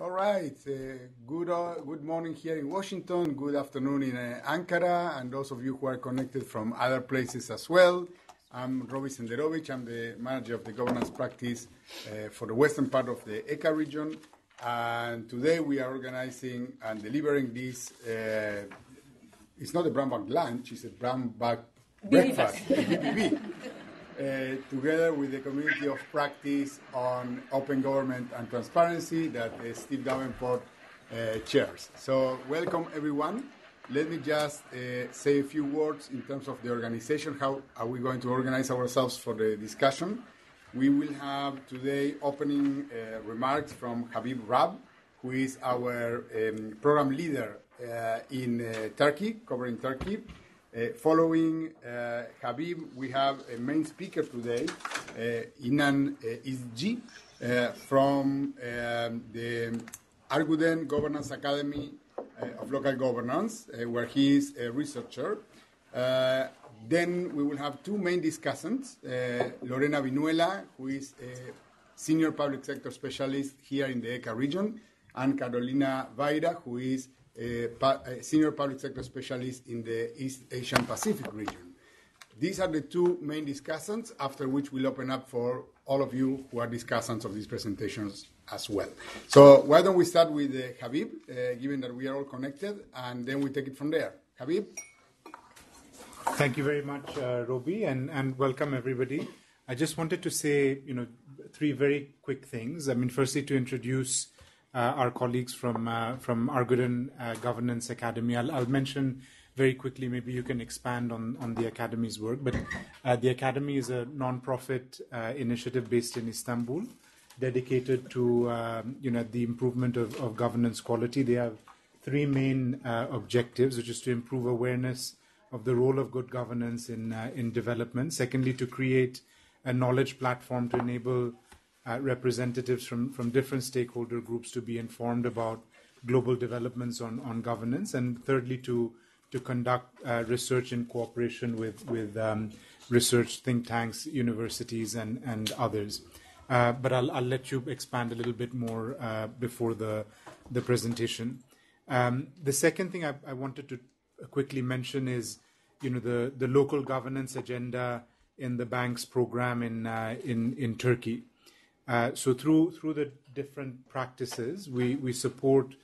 All right. Good morning here in Washington. Good afternoon in Ankara, and those of you who are connected from other places as well. I'm Robbie Senderovich. I'm the manager of the governance practice for the western part of the ECA region. And today we are organizing and delivering this. It's not a brown bag lunch. It's a brown bag breakfast. BBB. Together with the community of practice on open government and transparency that Steve Davenport chairs. So welcome everyone. Let me just say a few words in terms of the organization. How are we going to organize ourselves for the discussion? We will have today opening remarks from Habib Rab, who is our program leader in Turkey, covering Turkey. Following Habib, we have a main speaker today, Inan İzci, from the Arguden Governance Academy of Local Governance, where he is a researcher. Then we will have two main discussants, Lorena Vinuela, who is a senior public sector specialist here in the ECA region, and Carolina Vaira, who is a senior public sector specialist in the East Asian Pacific region. These are the two main discussants, after which we'll open up for all of you who are discussants of these presentations as well. So why don't we start with Habib, given that we are all connected, and then we take it from there. Habib? Thank you very much, Robbie, and welcome everybody. I just wanted to say, three very quick things. Firstly, to introduce our colleagues from Arguden Governance Academy. I'll mention very quickly, maybe you can expand on the Academy's work, but the Academy is a non-profit initiative based in Istanbul, dedicated to the improvement of governance quality. They have three main objectives, which is to improve awareness of the role of good governance in development. Secondly, to create a knowledge platform to enable representatives from different stakeholder groups to be informed about global developments on governance, and thirdly, to conduct research in cooperation with research think tanks, universities, and others. But I'll let you expand a little bit more before the presentation. The second thing I wanted to quickly mention is the local governance agenda in the bank's program in Turkey. So through the different practices, we support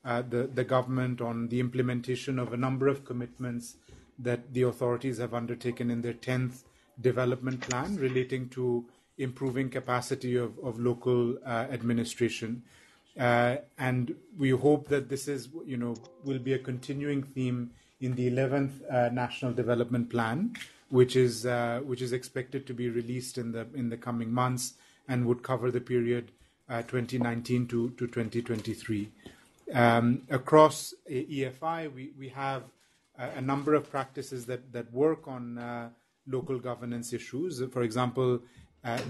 the government on the implementation of a number of commitments that the authorities have undertaken in their 10th development plan relating to improving capacity of local administration. And we hope that this will be a continuing theme in the 11th National Development Plan, which is expected to be released in the coming months, and would cover the period 2019 to 2023. Across EFI, we have a number of practices that work on local governance issues. For example,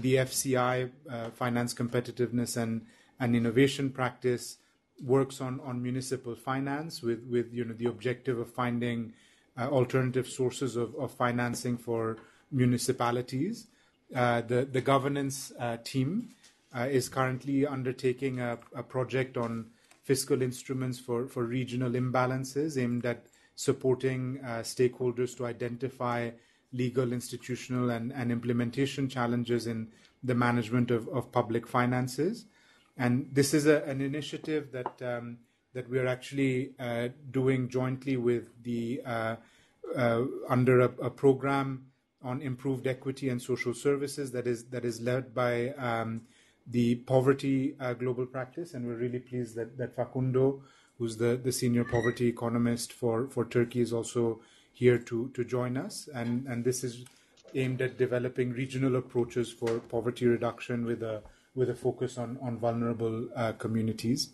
the FCI, Finance Competitiveness and Innovation Practice, works on municipal finance with the objective of finding alternative sources of financing for municipalities. The governance team is currently undertaking a project on fiscal instruments for regional imbalances aimed at supporting stakeholders to identify legal, institutional, and implementation challenges in the management of public finances. And this is an initiative that we are actually doing jointly with the under a program on improved equity and social services that is led by the poverty global practice, and we're really pleased that Facundo, who's the senior poverty economist for Turkey, is also here to join us, and this is aimed at developing regional approaches for poverty reduction with a focus on vulnerable communities.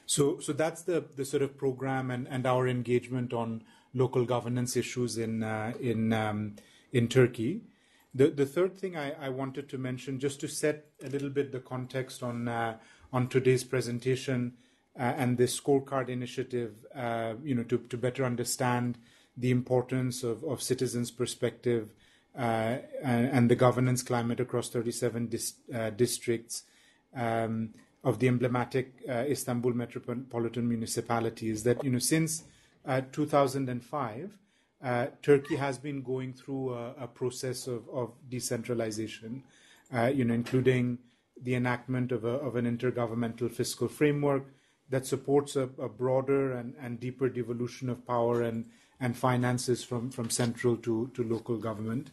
So that's the sort of program and our engagement on local governance issues in Turkey. The third thing I wanted to mention, just to set a little bit the context on today's presentation and this scorecard initiative, to better understand the importance of citizens' perspective and the governance climate across 37 districts. of the emblematic Istanbul metropolitan municipality is that, since 2005, Turkey has been going through a process of decentralization, including the enactment of an intergovernmental fiscal framework that supports a broader and deeper devolution of power and finances from central to local government.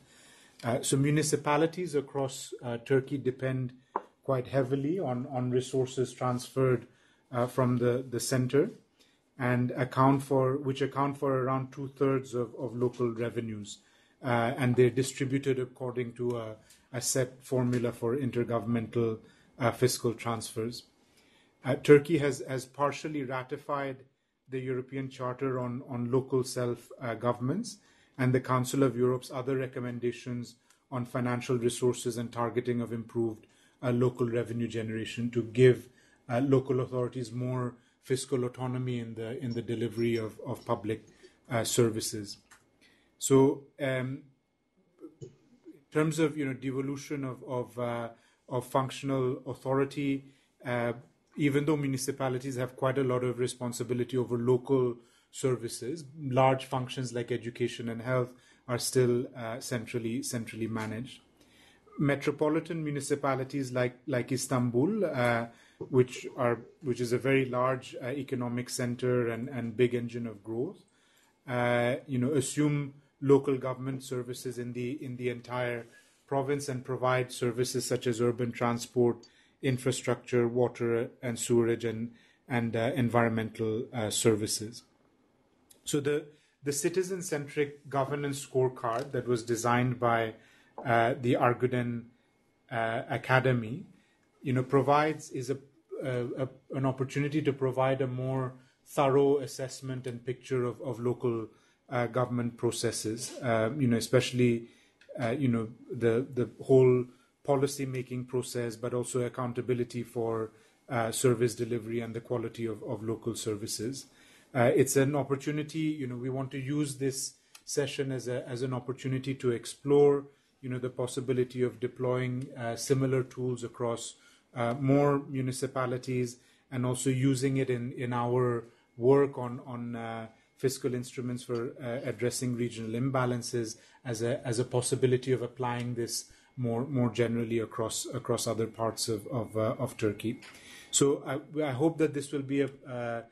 So municipalities across Turkey depend quite heavily on resources transferred from the center, and account for around 2/3 of local revenues, and they're distributed according to a set formula for intergovernmental fiscal transfers. Turkey has partially ratified the European Charter on local self-governments and the Council of Europe's other recommendations on financial resources and targeting of improved local revenue generation to give local authorities more fiscal autonomy in the delivery of public services. So, in terms of devolution of functional authority, even though municipalities have quite a lot of responsibility over local services, large functions like education and health are still centrally managed. Metropolitan municipalities like Istanbul, which is a very large economic center and big engine of growth, assume local government services in the entire province and provide services such as urban transport, infrastructure, water and sewerage, and environmental services. So the citizen-centric governance scorecard that was designed by the Arguden Academy, provides an opportunity to provide a more thorough assessment and picture of local government processes, especially the whole policy-making process, but also accountability for service delivery and the quality of local services. It's an opportunity, we want to use this session as an opportunity to explore, the possibility of deploying similar tools across more municipalities, and also using it in our work on fiscal instruments for addressing regional imbalances as a possibility of applying this more generally across other parts of Turkey. So I hope that this will be an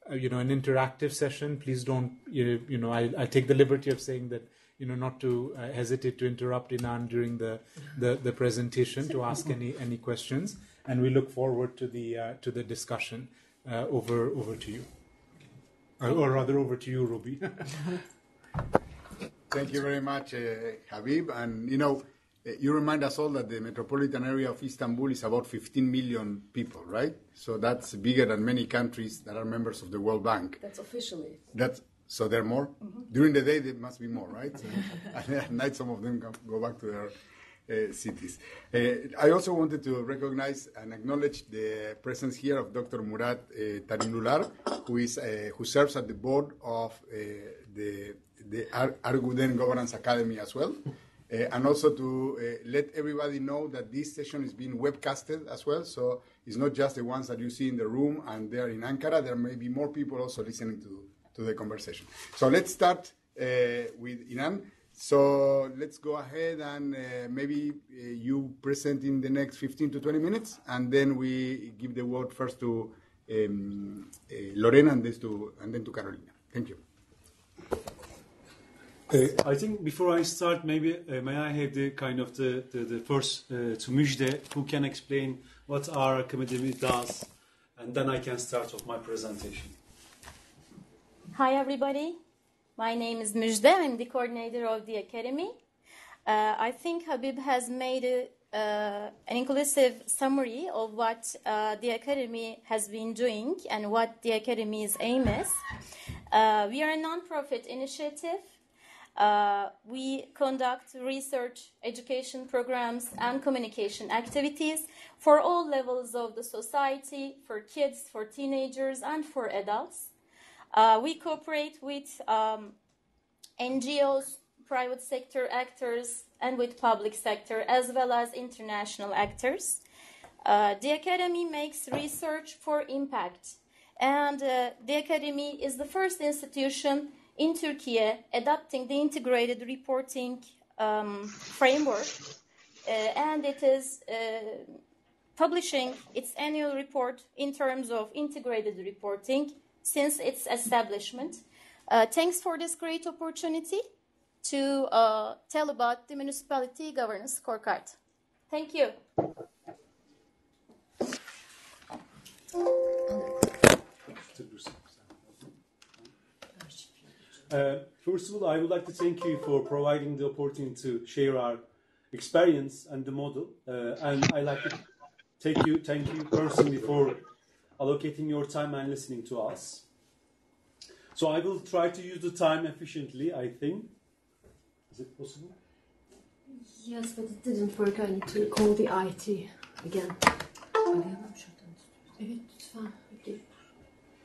interactive session. Please don't, I take the liberty of saying that, not to hesitate to interrupt Inan during the presentation to ask any questions, and we look forward to the discussion. Over to you, or rather over to you, Robi. Thank you very much, Habib. And you remind us all that the metropolitan area of Istanbul is about 15 million people, right? So that's bigger than many countries that are members of the World Bank. That's officially. So there are more? Mm-hmm. During the day, there must be more, right? And at night, some of them go back to their cities. I also wanted to recognize and acknowledge the presence here of Dr. Murat Tarimlular, who serves at the board of the Arguden Governance Academy as well. And also to let everybody know that this session is being webcasted as well. So it's not just the ones that you see in the room and there in Ankara. There may be more people also listening to the conversation. So let's start with Inan. So let's go ahead and maybe you present in the next 15 to 20 minutes, and then we give the word first to Lorena and then to Carolina. Thank you. I think before I start, maybe may I have the first to Müjde, who can explain what our academy does, and then I can start off my presentation. Hi everybody, my name is Müjde. I'm the coordinator of the academy. I think Habib has made an inclusive summary of what the academy has been doing and what the academy's aim is. We are a non-profit initiative. We conduct research, education programs, and communication activities for all levels of the society, for kids, for teenagers, and for adults. We cooperate with NGOs, private sector actors, and with public sector, as well as international actors. The Academy makes research for impact. And the Academy is the first institution in Turkey adopting the integrated reporting framework. And it is publishing its annual report in terms of integrated reporting since its establishment. Thanks for this great opportunity to tell about the Municipality Governance Scorecard. Thank you. First of all, I would like to thank you for providing the opportunity to share our experience and the model. And I'd like to thank you personally for allocating your time and listening to us. So I will try to use the time efficiently, I think. Is it possible? Yes, but it didn't work. I need to call the IT again. Evet, lütfen.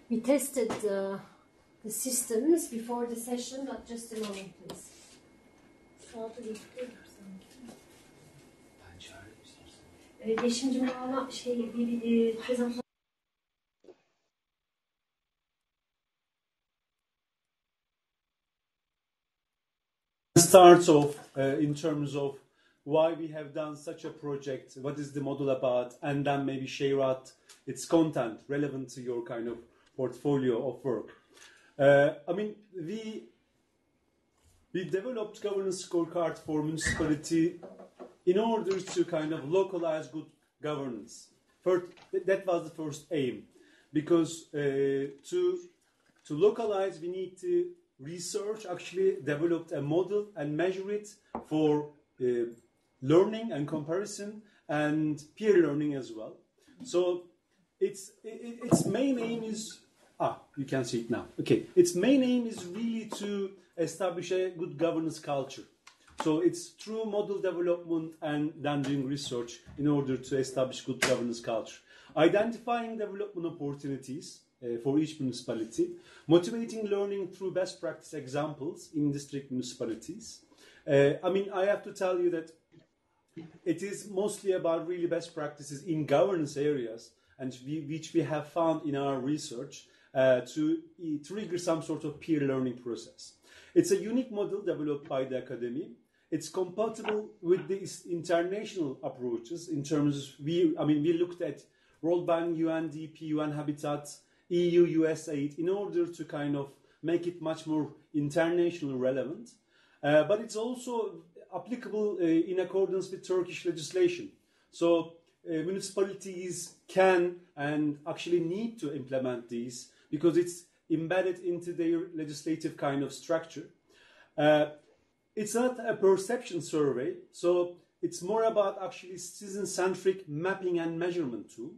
We tested the systems before the session, but just a moment, please. Yeşimcim ama bir prezentasyon. Starts off in terms of why we have done such a project, what is the model about, and then maybe share out its content relevant to your kind of portfolio of work. I mean, we developed governance scorecard for municipality in order to kind of localize good governance. First, that was the first aim, because to localize, we need to research, actually developed a model and measure it for learning and comparison and peer learning as well. So its main aim is you can see it now. Okay, its main aim is really to establish a good governance culture. So it's through model development and then doing research in order to establish good governance culture. Identifying development opportunities for each municipality, motivating learning through best practice examples in district municipalities. I mean, I have to tell you that it is mostly about really best practices in governance areas, and which we have found in our research to trigger some sort of peer learning process. It's a unique model developed by the Academy. It's compatible with the international approaches in terms of, we looked at World Bank, UNDP, UN Habitat, EU, USAID in order to kind of make it much more internationally relevant. But it's also applicable in accordance with Turkish legislation. So municipalities can and actually need to implement these because it's embedded into their legislative kind of structure. It's not a perception survey, so it's more about actually citizen-centric mapping and measurement tool.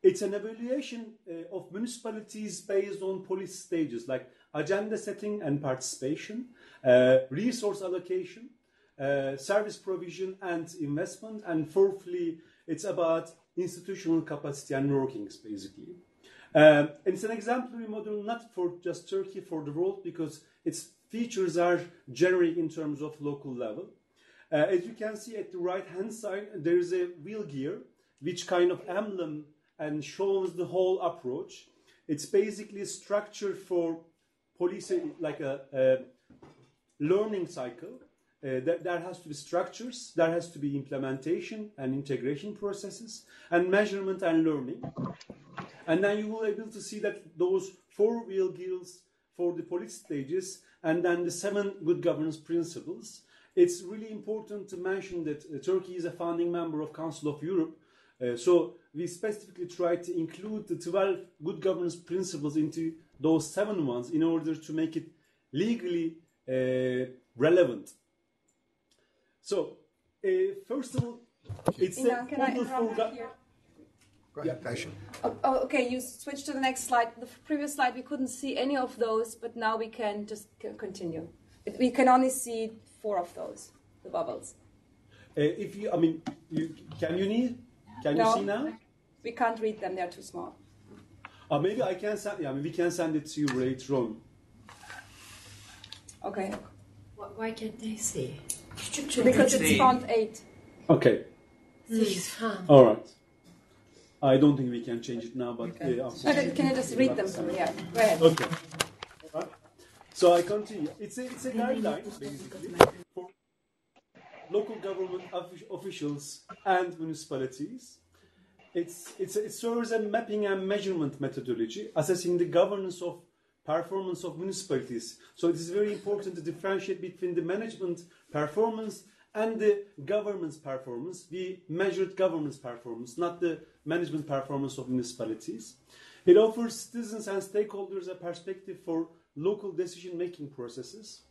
It's an evaluation of municipalities based on policy stages like agenda setting and participation, resource allocation, service provision and investment, and fourthly, it's about institutional capacity and workings, basically. It's an exemplary model not for just Turkey, for the world, because its features are generic in terms of local level. As you can see at the right-hand side, there is a wheel gear, which kind of emblem and shows the whole approach. It's basically structured for policy, like a learning cycle. There has to be structures, there has to be implementation and integration processes, and measurement and learning. And then you will be able to see that those 4 wheel gears for the policy stages, and then the 7 good governance principles. It's really important to mention that Turkey is a founding member of Council of Europe. So we specifically try to include the 12 good governance principles into those 7 ones in order to make it legally relevant. So, first of all, it's Inan, can I interrupt here? Go ahead, Aisha. Okay, you switch to the next slide. The previous slide, we couldn't see any of those, but now we can just continue. We can only see 4 of those, the bubbles. If you, can you see now? We can't read them; they're too small. Maybe I can send. we can send it to you later on. Okay. Why can't they see? Because it's font 8. Okay. All right. I don't think we can change it now, but Okay, can you just read them? Yeah, go ahead. Okay. Right. So I continue. It's a guideline basically for local government officials and municipalities. It serves as a mapping and measurement methodology assessing the governance of performance of municipalities. So it is very important to differentiate between the management performance and the government's performance. We measured government's performance, not the management performance of municipalities. It offers citizens and stakeholders a perspective for local decision-making processes.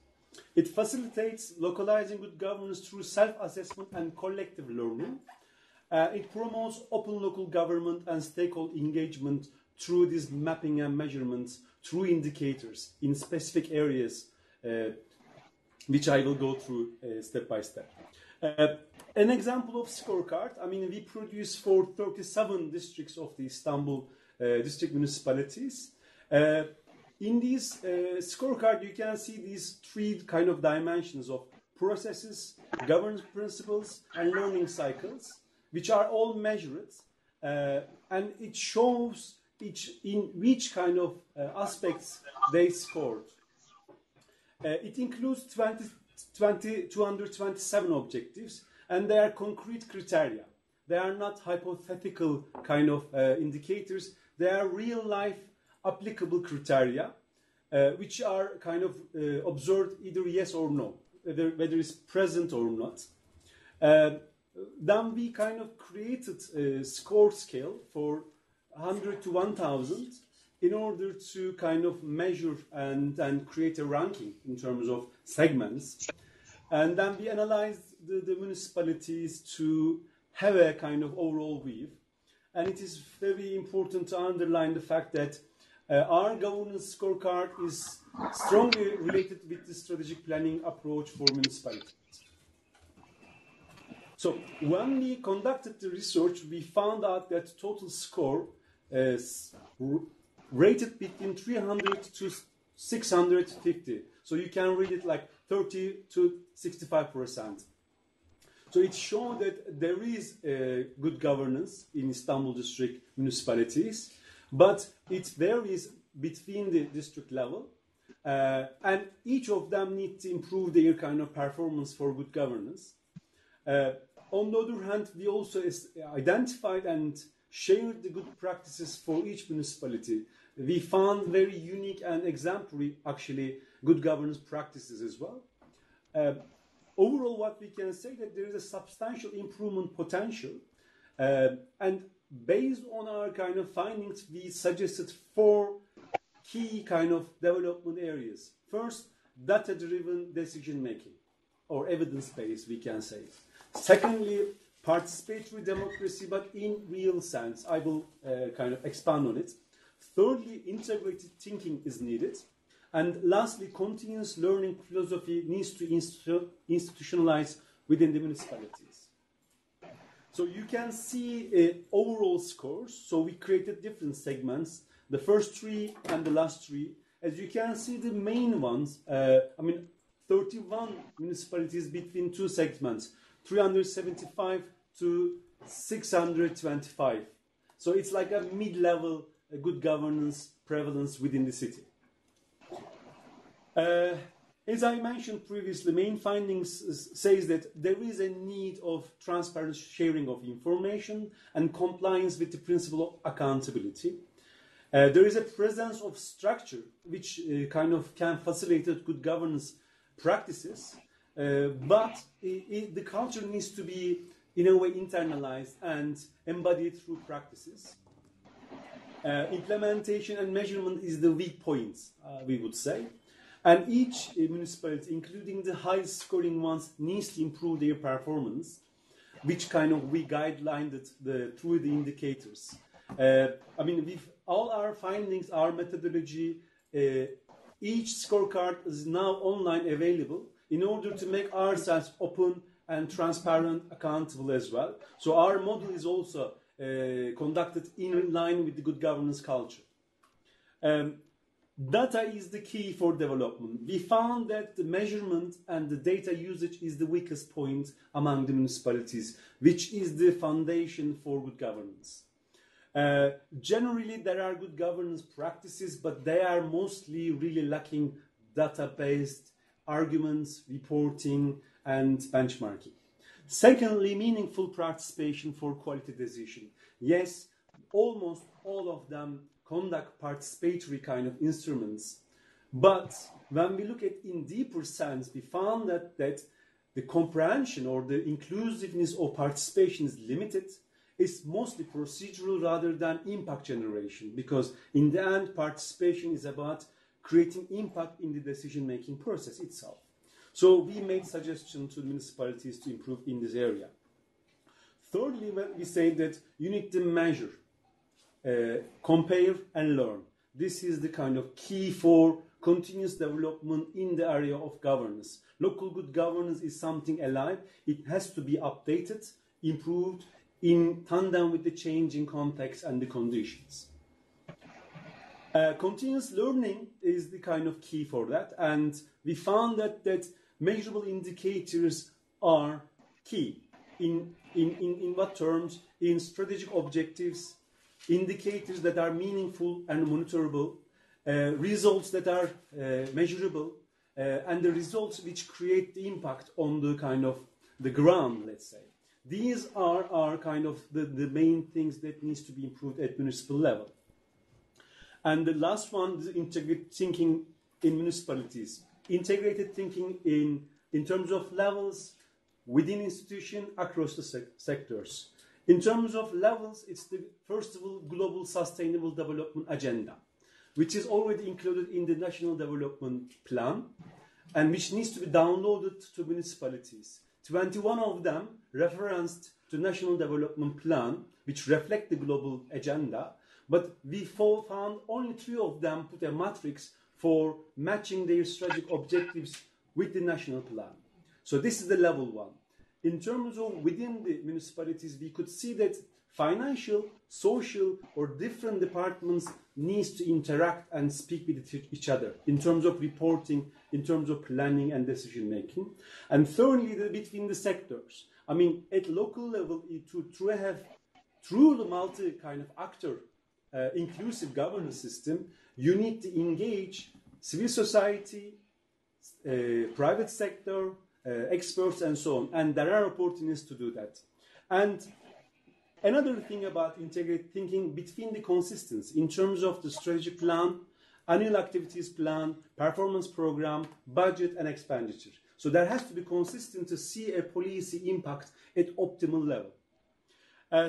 It facilitates localizing good governance through self-assessment and collective learning. It promotes open local government and stakeholder engagement through this mapping and measurements, through indicators in specific areas, which I will go through step by step. An example of scorecard, I mean, we produce for 37 districts of the Istanbul district municipalities. In this scorecard, you can see these three kind of dimensions of processes, governance principles, and learning cycles, which are all measured, and it shows in which kind of aspects they scored. It includes 227 objectives, and they are concrete criteria. They are not hypothetical kind of indicators. They are real-life applicable criteria, which are kind of observed either yes or no, whether it's present or not. Then we kind of created a score scale for 100 to 1,000 in order to kind of measure and create a ranking in terms of segments. And then we analyzed the municipalities to have a kind of overall view. And it is very important to underline the fact that our governance scorecard is strongly related with the strategic planning approach for municipalities. So when we conducted the research, we found out that total score is rated between 300 to 650. So you can read it like 30 to 65%. So it shows that there is good governance in Istanbul district municipalities, but it varies between the district level, and each of them need to improve their kind of performance for good governance. On the other hand, we also identified and shared the good practices for each municipality. We found very unique and exemplary, actually, good governance practices as well. Overall, what we can say that there is a substantial improvement potential, and based on our kind of findings, we suggested 4 key kind of development areas. First, data-driven decision-making, or evidence-based, we can say. Secondly, participatory democracy, but in real sense. I will kind of expand on it. Thirdly, integrated thinking is needed. And lastly, continuous learning philosophy needs to institutionalize within the municipalities. So you can see overall scores. So we created different segments, the first 3 and the last 3. As you can see, the main ones, 31 municipalities between 2 segments, 375 to 625. So it's like a mid-level good governance prevalence within the city. As I mentioned previously, main findings says that there is a need of transparent sharing of information and compliance with the principle of accountability. There is a presence of structure which kind of can facilitate good governance practices, but the culture needs to be in a way internalized and embodied through practices. Implementation and measurement is the weak points, we would say. And each municipality, including the highest scoring ones, needs to improve their performance, which kind of we guidelined it through the indicators. With all our findings, our methodology, each scorecard is now online available in order to make ourselves open and transparent, accountable as well. So our model is also conducted in line with the good governance culture. Data is the key for development. We found that the measurement and the data usage is the weakest point among the municipalities, which is the foundation for good governance. Generally, there are good governance practices, but they are mostly really lacking data-based arguments, reporting, and benchmarking. Secondly, meaningful participation for quality decision. Yes, almost all of them conduct participatory kind of instruments, but when we look at in deeper sense, we found that the comprehension or the inclusiveness of participation is limited. It's mostly procedural rather than impact generation, because in the end, participation is about creating impact in the decision-making process itself. So we made suggestions to municipalities to improve in this area. Thirdly, we say that you need to measure, compare and learn. This is the kind of key for continuous development in the area of governance. Local good governance is something alive. It has to be updated, improved in tandem with the changing context and the conditions. Continuous learning is the kind of key for that, and we found that measurable indicators are key. In what terms? In strategic objectives, indicators that are meaningful and monitorable, results that are measurable, and the results which create the impact on the kind of the ground, let's say. These are kind of the main things that needs to be improved at municipal level. And the last one is integrated thinking in municipalities. Integrated thinking in terms of levels, within institution, across the sectors. In terms of levels, it's the, first of all, Global Sustainable Development Agenda, which is already included in the National Development Plan, and which needs to be downloaded to municipalities. 21 of them referenced to National Development Plan, which reflect the global agenda, but we found only 3 of them put a matrix for matching their strategic objectives with the national plan. So this is the level 1. In terms of within the municipalities, we could see that financial, social, or different departments needs to interact and speak with each other in terms of reporting, in terms of planning and decision making. And thirdly, between the sectors. I mean, at local level, to have truly multi kind of actor inclusive governance system, you need to engage civil society, private sector, experts, and so on. And there are opportunities to do that. And another thing about integrated thinking between the consistency in terms of the strategic plan, annual activities plan, performance program, budget, and expenditure. So there has to be consistent to see a policy impact at optimal level.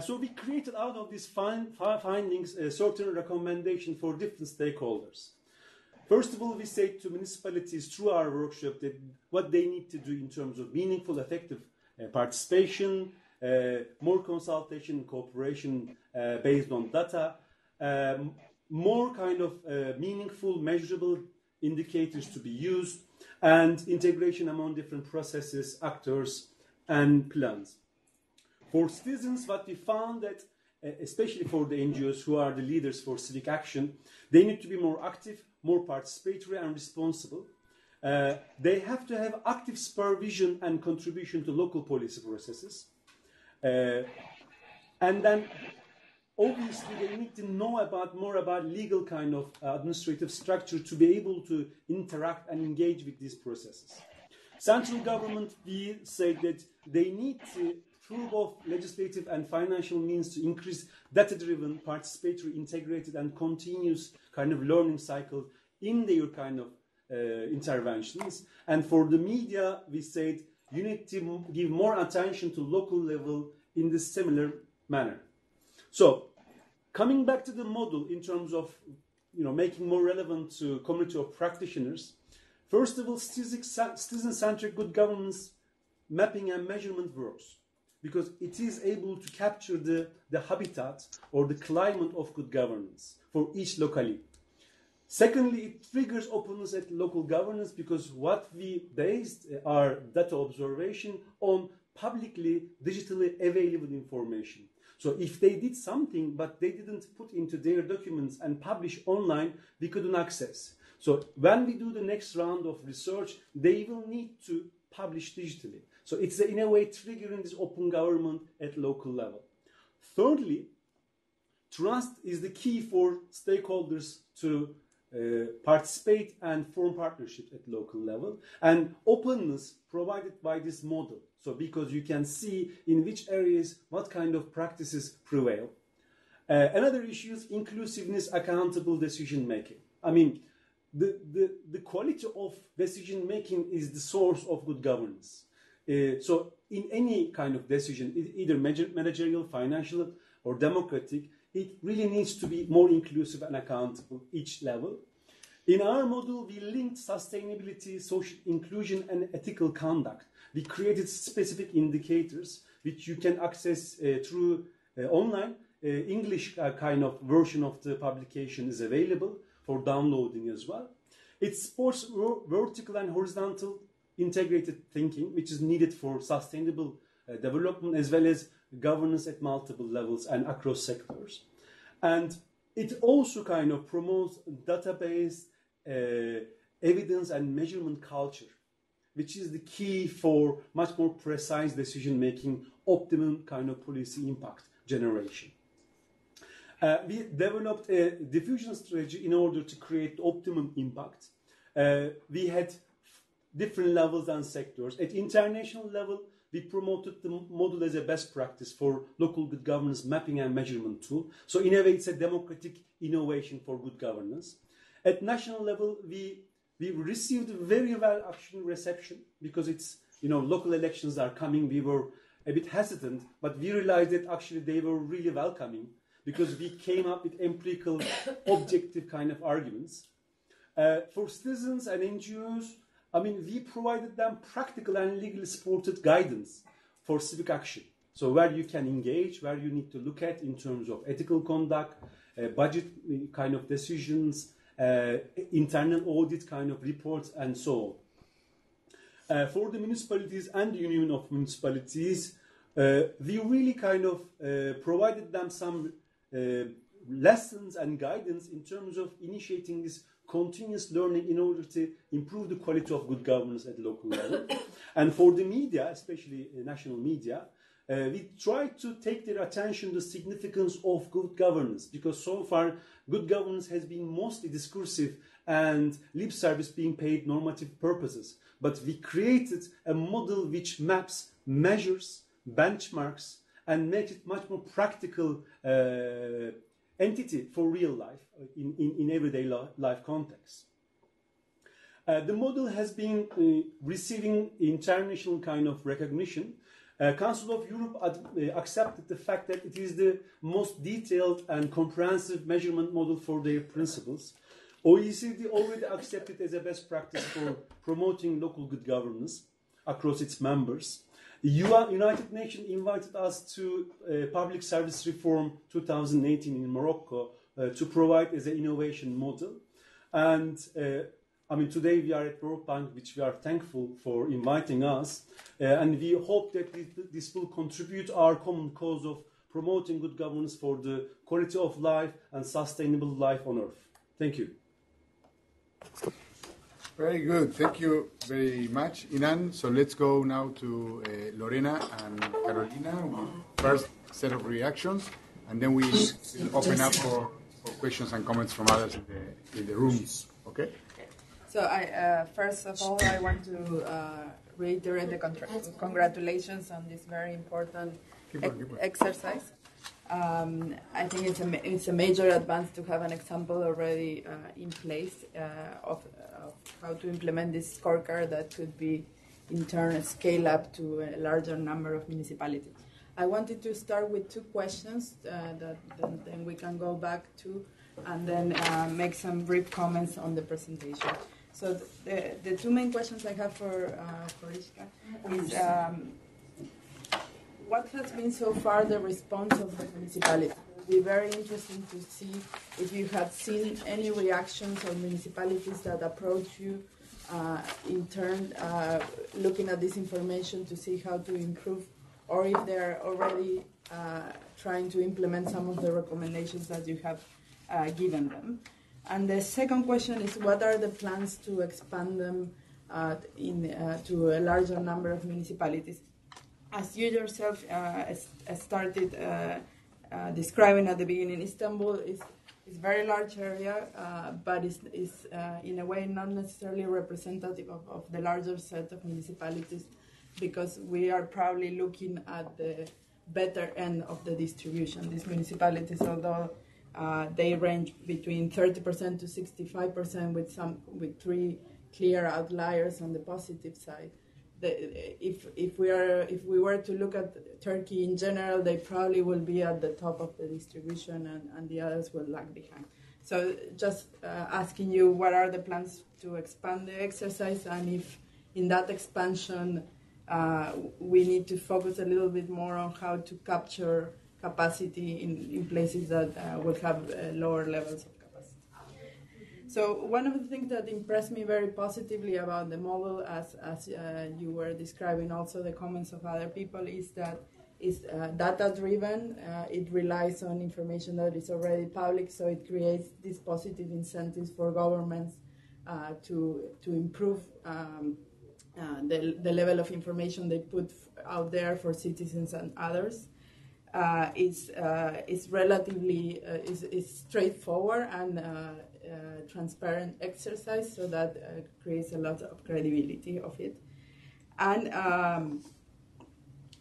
So we created out of these findings a certain recommendation for different stakeholders. First of all, we say to municipalities through our workshop that what they need to do in terms of meaningful, effective participation, more consultation and cooperation based on data, more kind of meaningful, measurable indicators to be used, and integration among different processes, actors, and plans. For citizens, what we found that, especially for the NGOs who are the leaders for civic action, they need to be more active, more participatory and responsible. They have to have active supervision and contribution to local policy processes. And then, obviously, they need to know more about legal kind of administrative structure to be able to interact and engage with these processes. Central government, we say that they need to, through both legislative and financial means, to increase data-driven, participatory, integrated, and continuous kind of learning cycle in their kind of interventions. And for the media, we said you need to give more attention to local level in this similar manner. So, coming back to the model in terms of making more relevant to community of practitioners, first of all, citizen-centric good governance mapping and measurement works, because it is able to capture the habitat or the climate of good governance for each locality. Secondly, it triggers openness at local governance, because what we based our data observation on publicly, digitally available information. So if they did something, but they didn't put into their documents and publish online, we couldn't access. So when we do the next round of research, they will need to publish digitally. So it's in a way triggering this open government at local level. Thirdly, trust is the key for stakeholders to participate and form partnerships at local level, and openness provided by this model. So because you can see in which areas what kind of practices prevail. Another issue is inclusiveness, accountable decision making. I mean, the quality of decision making is the source of good governance. So in any kind of decision, either managerial, financial, or democratic, it really needs to be more inclusive and accountable each level. In our model, we linked sustainability, social inclusion, and ethical conduct. We created specific indicators which you can access through online. English kind of version of the publication is available for downloading as well. It supports vertical and horizontal integrated thinking, which is needed for sustainable development as well as governance at multiple levels and across sectors. And it also kind of promotes database, evidence and measurement culture, which is the key for much more precise decision making, optimum kind of policy impact generation. We developed a diffusion strategy in order to create optimum impact. We had different levels and sectors. At international level, we promoted the model as a best practice for local good governance mapping and measurement tool. So in a way, it's a democratic innovation for good governance. At national level, we received very well action reception because it's, local elections are coming. We were a bit hesitant, but we realized that actually they were really welcoming because we came up with empirical, objective kind of arguments. For citizens and NGOs, we provided them practical and legally supported guidance for civic action. So where you can engage, where you need to look at in terms of ethical conduct, budget kind of decisions, internal audit kind of reports, and so on. For the municipalities and the Union of Municipalities, we really kind of provided them some lessons and guidance in terms of initiating this continuous learning in order to improve the quality of good governance at local level. And for the media, especially national media, we try to take their attention to the significance of good governance, because so far good governance has been mostly discursive and lip service being paid normative purposes. But we created a model which maps, measures, benchmarks, and makes it much more practical entity for real life in everyday life context. The model has been receiving international kind of recognition. Council of Europe accepted the fact that it is the most detailed and comprehensive measurement model for their principles. OECD already accepted as a best practice for promoting local good governance across its members. The United Nations invited us to Public Service Reform 2018 in Morocco to provide as an innovation model. And today we are at World Bank, which we are thankful for inviting us. And we hope that this will contribute our common cause of promoting good governance for the quality of life and sustainable life on Earth. Thank you. Very good. Thank you very much, Inan. So let's go now to Lorena and Carolina, first set of reactions, and then we open up for questions and comments from others in the room. Okay? So first of all, I want to reiterate the congratulations on this very important exercise. I think it's a major advance to have an example already in place of how to implement this scorecard that could be in turn scale up to a larger number of municipalities. I wanted to start with two questions that then we can go back to and then make some brief comments on the presentation. So the two main questions I have for Ishka is what has been so far the response of the municipality? It would be very interesting to see if you have seen any reactions of municipalities that approach you in turn looking at this information to see how to improve, or if they're already trying to implement some of the recommendations that you have given them. And the second question is, what are the plans to expand them to a larger number of municipalities? As you yourself started describing at the beginning, Istanbul is a very large area, but is in a way not necessarily representative of the larger set of municipalities, because we are probably looking at the better end of the distribution. These municipalities, although they range between 30% to 65%, with three clear outliers on the positive side. If we were to look at Turkey in general, they probably will be at the top of the distribution, and the others will lag behind. So just asking you, what are the plans to expand the exercise, and if in that expansion we need to focus a little bit more on how to capture capacity in places that will have lower levels of capacity. So one of the things that impressed me very positively about the model, as you were describing also the comments of other people, is that it's data-driven. It relies on information that is already public, so it creates these positive incentives for governments to improve the level of information they put out there for citizens and others. It's relatively straightforward and transparent exercise, so that creates a lot of credibility of it. And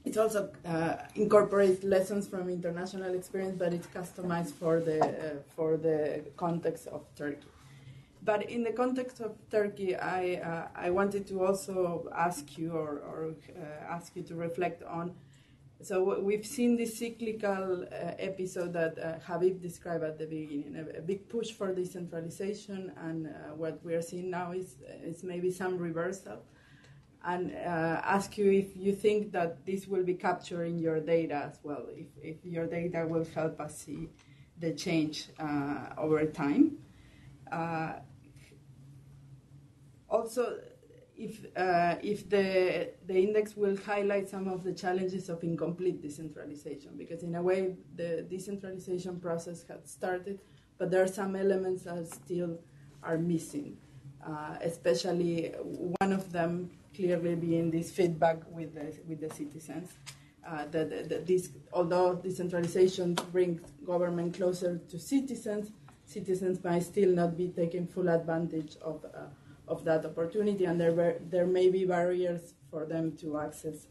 it also incorporates lessons from international experience, but it's customized for the context of Turkey. But in the context of Turkey, I wanted to also ask you or ask you to reflect on. So we've seen this cyclical episode that Habib described at the beginning, a big push for decentralization, and what we are seeing now is maybe some reversal. And ask you if you think that this will be captured in your data as well, if your data will help us see the change over time. Also, if the index will highlight some of the challenges of incomplete decentralization, because in a way the decentralization process had started, but there are some elements that still are missing, especially one of them clearly being this feedback with the citizens. Although decentralization brings government closer to citizens, citizens might still not be taking full advantage of that opportunity, and there may be barriers for them to access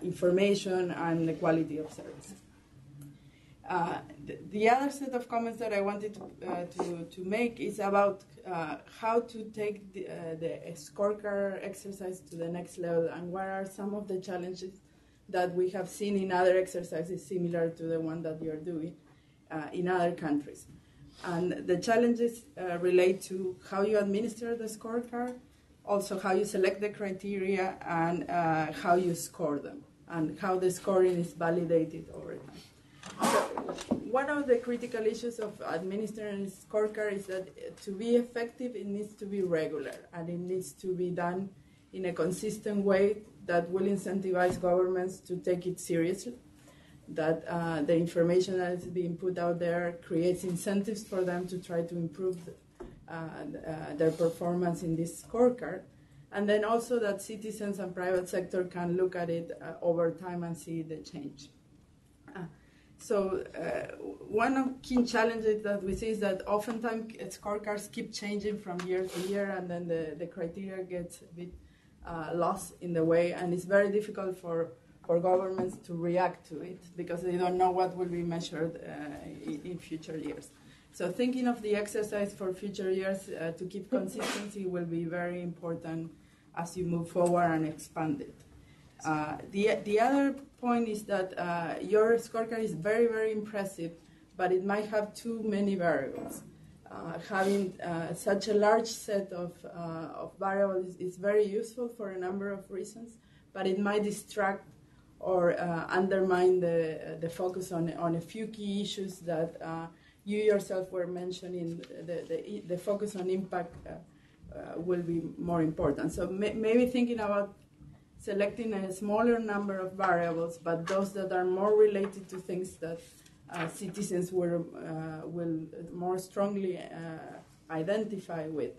information and the quality of service. The other set of comments that I wanted to make is about how to take the scorecard exercise to the next level, and what are some of the challenges that we have seen in other exercises similar to the one that you're doing in other countries. And the challenges relate to how you administer the scorecard, also how you select the criteria, and how you score them, and how the scoring is validated over time. So one of the critical issues of administering a scorecard is that to be effective, it needs to be regular, and it needs to be done in a consistent way that will incentivize governments to take it seriously, that the information that is being put out there creates incentives for them to try to improve their performance in this scorecard, and then also that citizens and private sector can look at it over time and see the change. So one of the key challenges that we see is that oftentimes scorecards keep changing from year to year, and then the criteria gets a bit lost in the way, and it's very difficult for governments to react to it because they don't know what will be measured in future years. So thinking of the exercise for future years to keep consistency will be very important as you move forward and expand it. The other point is that your scorecard is very, very impressive, but it might have too many variables. Having such a large set of variables is very useful for a number of reasons, but it might distract or undermine the focus on a few key issues that you yourself were mentioning. The focus on impact will be more important. So maybe thinking about selecting a smaller number of variables, but those that are more related to things that citizens will more strongly identify with,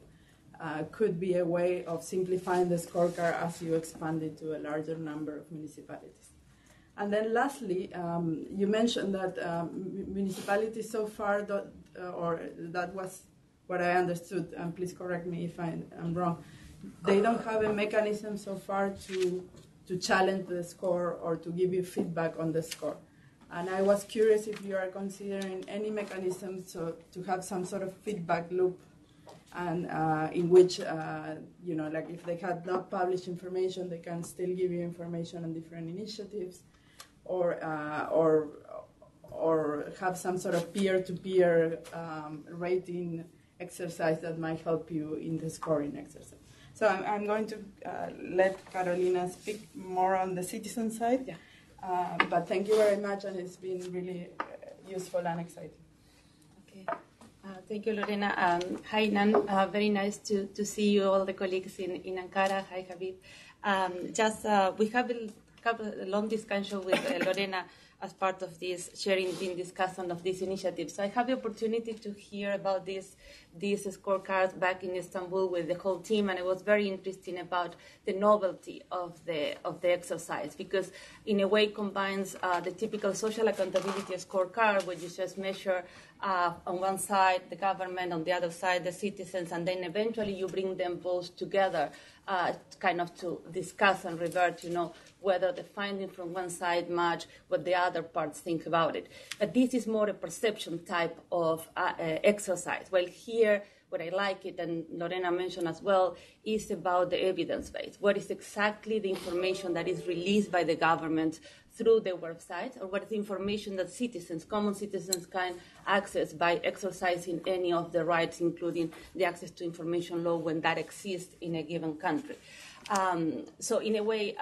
could be a way of simplifying the scorecard as you expand it to a larger number of municipalities. And then lastly, you mentioned that municipalities so far, or that was what I understood, and please correct me if I'm wrong, they don't have a mechanism so far to challenge the score or to give you feedback on the score. And I was curious if you are considering any mechanisms to have some sort of feedback loop, and in which, like if they had not published information, they can still give you information on different initiatives, or have some sort of peer-to-peer rating exercise that might help you in the scoring exercise. So I'm going to let Carolina speak more on the citizen side. Yeah. But thank you very much, and it's been really useful and exciting. Okay. Thank you, Lorena. Hi, Nan. Very nice to see you, all the colleagues in Ankara. Hi, Habib. We have a long discussion with Lorena as part of this sharing being discussion of this initiative. So I have the opportunity to hear about these scorecards back in Istanbul with the whole team, and it was very interesting about the novelty of the exercise, because in a way combines the typical social accountability scorecard, where you just measure on one side the government, on the other side the citizens, and then eventually you bring them both together kind of to discuss and revert, whether the findings from one side match what the other parts think about it. But this is more a perception type of exercise. Well, here, what I like it, and Lorena mentioned as well, is about the evidence base. What is exactly the information that is released by the government through the website, or what is the information that common citizens can access by exercising any of the rights, including the access to information law when that exists in a given country. So in a way,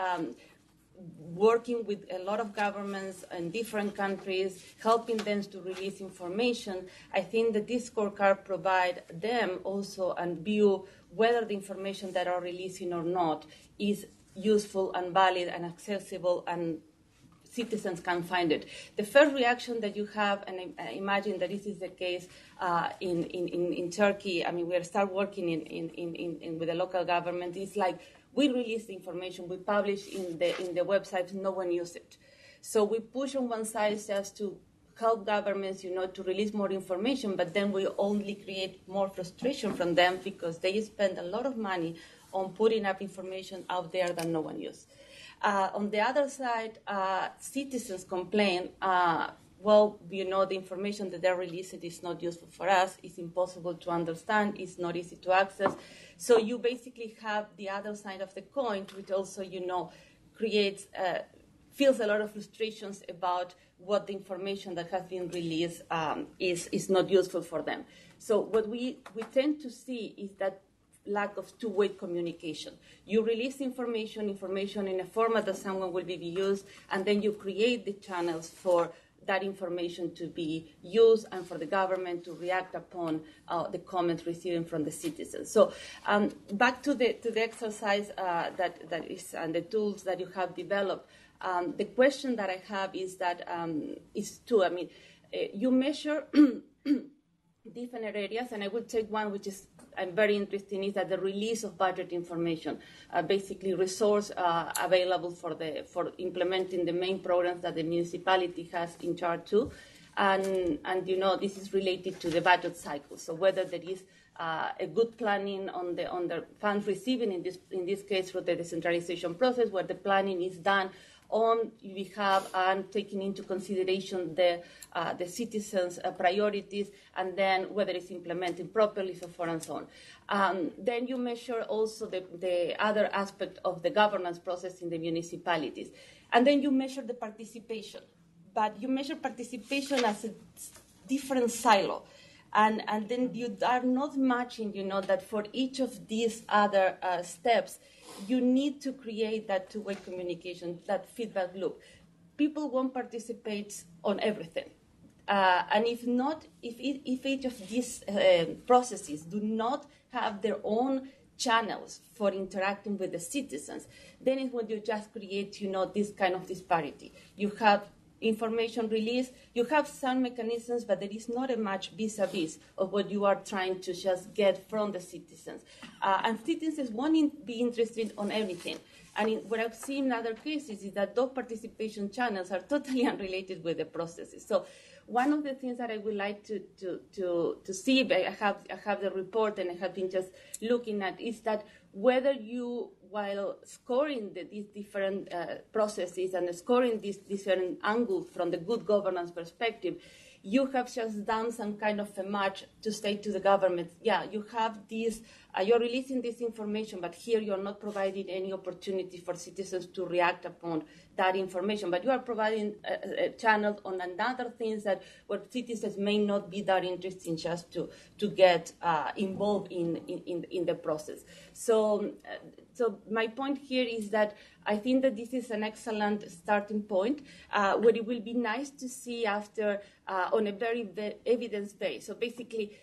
working with a lot of governments in different countries, helping them to release information, I think that this scorecard provides them also a view whether the information that are releasing or not is useful and valid and accessible, and citizens can find it. The first reaction that you have, and I imagine that this is the case in Turkey, I mean, we start working with the local government, is like, we release the information, we publish in the website, no one uses it. So we push on one side just to help governments, to release more information, but then we only create more frustration from them because they spend a lot of money on putting up information out there that no one uses. On the other side, citizens complain, the information that they're releasing is not useful for us, it's impossible to understand, it's not easy to access. So you basically have the other side of the coin, which also, creates, feels a lot of frustrations about what the information that has been released is not useful for them. So what we tend to see is that lack of two-way communication. You release information in a format that someone will be used, and then you create the channels for that information to be used and for the government to react upon the comments received from the citizens. So back to the exercise that is and the tools that you have developed. The question that I have is that is two. I mean, you measure different areas, and I will take one which is I'm very interested in, is that the release of budget information, basically resource available for implementing the main programs that the municipality has in charge to, and this is related to the budget cycle. So whether there is a good planning on the funds receiving in this case through the decentralization process, where the planning is done on behalf and taking into consideration the citizens' priorities, and then whether it's implemented properly, so forth and so on. Then you measure also the other aspect of the governance process in the municipalities. And then you measure the participation. But you measure participation as a different silo. And then you are not matching, that for each of these other steps, you need to create that two-way communication, that feedback loop. People won't participate on everything. And if each of these processes do not have their own channels for interacting with the citizens, then it's when you just create, this kind of disparity. You have information release, you have some mechanisms, but there is not a much vis-a-vis of what you are trying to just get from the citizens. And citizens won't be interested on everything. And what I've seen in other cases is that those participation channels are totally unrelated with the processes. So one of the things that I would like to see, I have the report and I have been just looking at, is that whether you, while scoring these different processes and scoring these different angles from the good governance perspective, you have just done some kind of a match to say to the government, yeah, you have this, you're releasing this information, but here you're not providing any opportunity for citizens to react upon that information, but you are providing a channel on another things that where citizens may not be that interested in just to get involved in the process. So my point here is that I think that this is an excellent starting point. What it will be nice to see after on a very evidence base. So basically,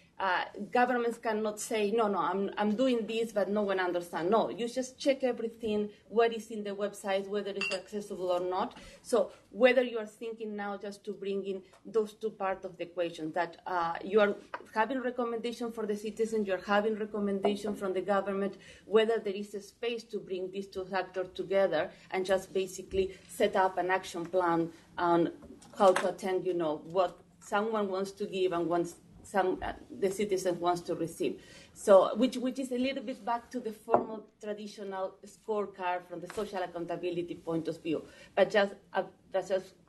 governments cannot say, no, I'm doing this, but no one understands. No, you just check everything, what is in the website, whether it's accessible or not. So whether you are thinking now just to bring in those two parts of the equation, that you are having recommendation for the citizens, you're having recommendation from the government, whether there is a space to bring these two factors together and just basically set up an action plan on how to attend, what someone wants to give and the citizen wants to receive. So, which is a little bit back to the formal traditional scorecard from the social accountability point of view, but just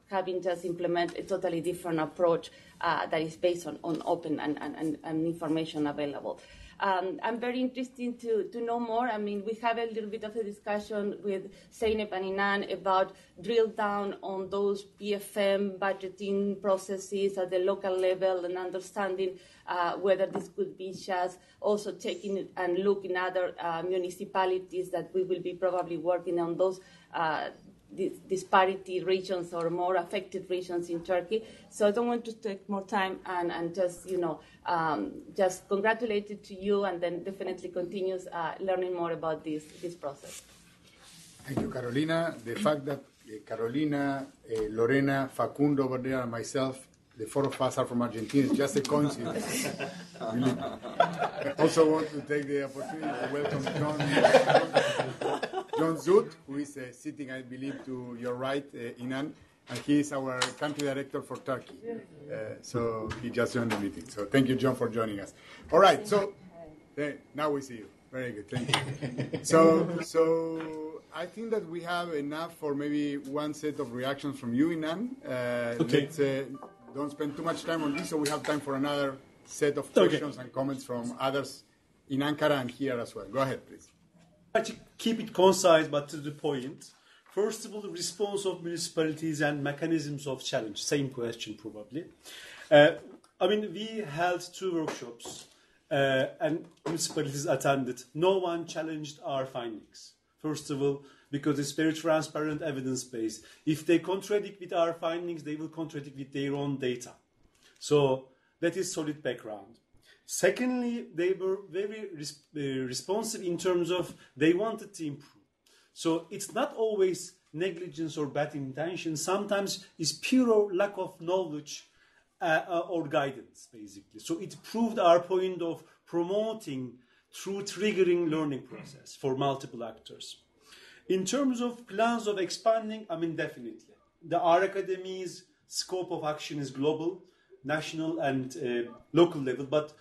having implement a totally different approach that is based on open and information available. I'm very interested to know more. I mean, we have a little bit of a discussion with Zeynep and Inan about drill down on those PFM budgeting processes at the local level and understanding whether this could be just also taking and looking at other municipalities that we will be probably working on those disparity regions or more affected regions in Turkey. So I don't want to take more time and just, just congratulate it to you and then definitely continues learning more about this process. Thank you, Carolina. The fact that Carolina, Lorena, Facundo over there, and myself, the four of us are from Argentina, is just a coincidence. Really. I also want to take the opportunity to welcome John Zut, who is sitting, I believe, to your right, Inan, and he is our country director for Turkey. So he just joined the meeting. So thank you, John, for joining us. All right, so now we see you. Very good, thank you. So I think that we have enough for maybe one set of reactions from you, Inan. Okay. Let's don't spend too much time on this, so we have time for another set of questions and comments from others in Ankara and here as well. Go ahead, please. To keep it concise but to the point. First of all, the response of municipalities and mechanisms of challenge. Same question, probably. We held 2 workshops and municipalities attended. No one challenged our findings. First of all, because it's very transparent, evidence-based. If they contradict with our findings, they will contradict with their own data. So that is solid background. Secondly, they were very responsive in terms of they wanted to improve. So it's not always negligence or bad intention. Sometimes it's pure lack of knowledge or guidance, basically. So it proved our point of promoting through triggering learning process for multiple actors. In terms of plans of expanding, definitely. Our academy's scope of action is global, national and local level, but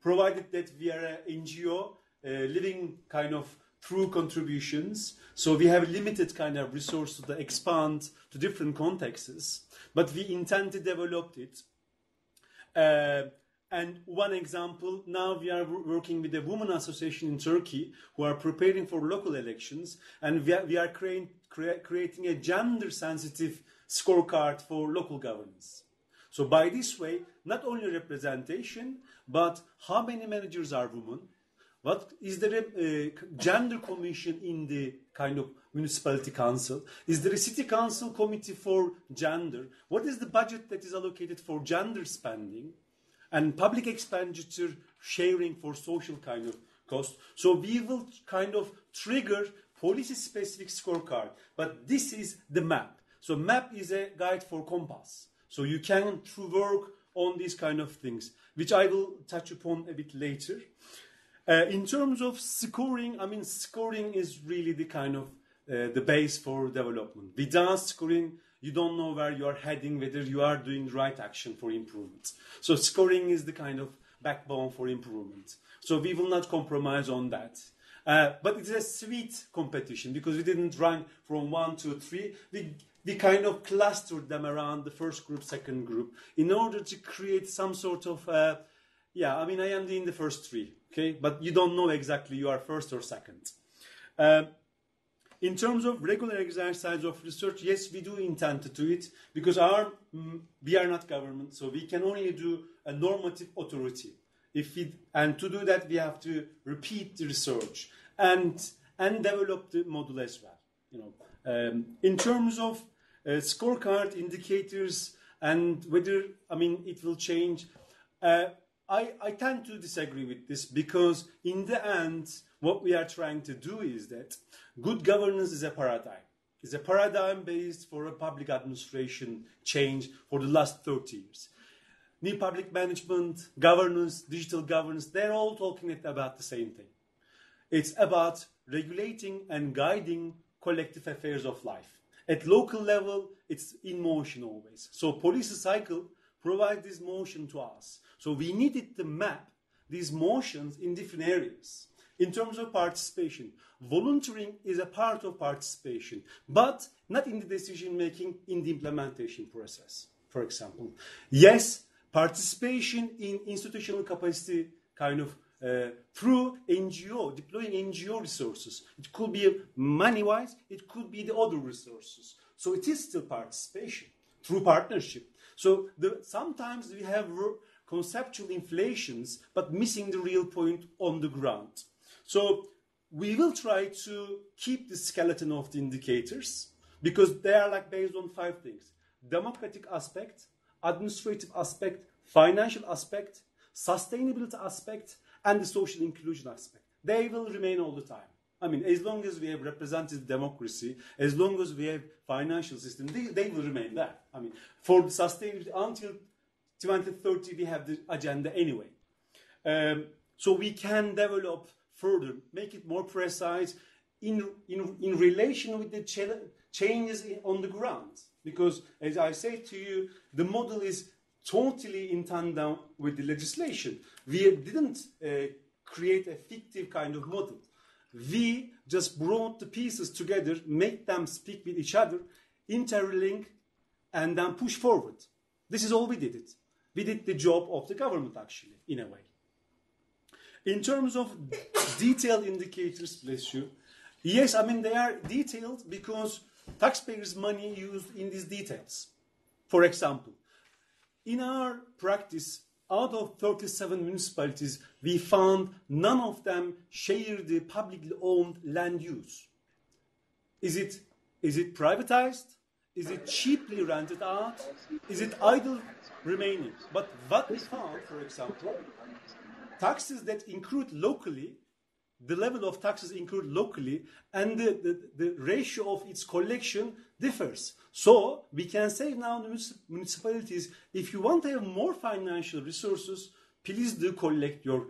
provided that we are an NGO, living kind of through contributions, so we have limited kind of resources to expand to different contexts, but we intend to develop it. And one example, now we are working with the Women Association in Turkey who are preparing for local elections, and we are creating a gender-sensitive scorecard for local governance. So by this way, not only representation, but how many managers are women? What is there a gender commission in the kind of municipality council? Is there a city council committee for gender? What is the budget that is allocated for gender spending? And public expenditure sharing for social kind of cost. So we will kind of trigger policy-specific scorecard. But this is the map. So map is a guide for compass. So you can work on these kind of things, which I will touch upon a bit later. In terms of scoring, I mean, scoring is really the kind of the base for development. Without scoring, you don't know where you are heading, whether you are doing the right action for improvement. So scoring is the kind of backbone for improvement. So we will not compromise on that. But it's a sweet competition because we didn't rank from 1 to 3. We kind of clustered them around the first group, second group, in order to create some sort of, I mean, I am in the first 3, okay? But you don't know exactly you are first or second. In terms of regular exercise of research, yes, we do intend to do it because we are not government, so we can only do a normative authority. And to do that, we have to repeat the research and develop the model as well. You know, in terms of scorecard indicators and whether, I mean, it will change. I tend to disagree with this because in the end, what we are trying to do is that good governance is a paradigm. It's a paradigm based for a public administration change for the last 30 years. New public management, governance, digital governance, they're all talking about the same thing. It's about regulating and guiding collective affairs of life. At local level, it's in motion always. So policy cycle provides this motion to us. So we needed to map these motions in different areas. In terms of participation, volunteering is a part of participation, but not in the decision-making, in the implementation process, for example. Yes, participation in institutional capacity kind of through NGO, deploying NGO resources. It could be money-wise, it could be the other resources. So it is still participation through partnership. So sometimes we have conceptual inflations, but missing the real point on the ground. So we will try to keep the skeleton of the indicators because they are like based on 5 things: democratic aspect, administrative aspect, financial aspect, sustainability aspect, and the social inclusion aspect. They will remain all the time. I mean, as long as we have representative democracy, as long as we have financial system, they will remain there. I mean, for the sustainability until 2030, we have the agenda anyway. So we can develop further, make it more precise in relation with the changes on the ground. Because, as I say to you, the model is totally in tandem with the legislation. We didn't create a fictive kind of model. We just brought the pieces together, make them speak with each other, interlink, and then push forward. This is all we did it. We did the job of the government, actually, in a way. In terms of detailed indicators, bless you, yes, I mean, they are detailed because taxpayers' money used in these details. For example, in our practice, out of 37 municipalities, we found none of them share the publicly owned land use. Is it privatized? Is it cheaply rented out? Is it idle remaining? But what we found, for example, taxes that include locally, the level of taxes include locally, and the ratio of its collection differs. So we can say now to municipalities, if you want to have more financial resources, please do collect your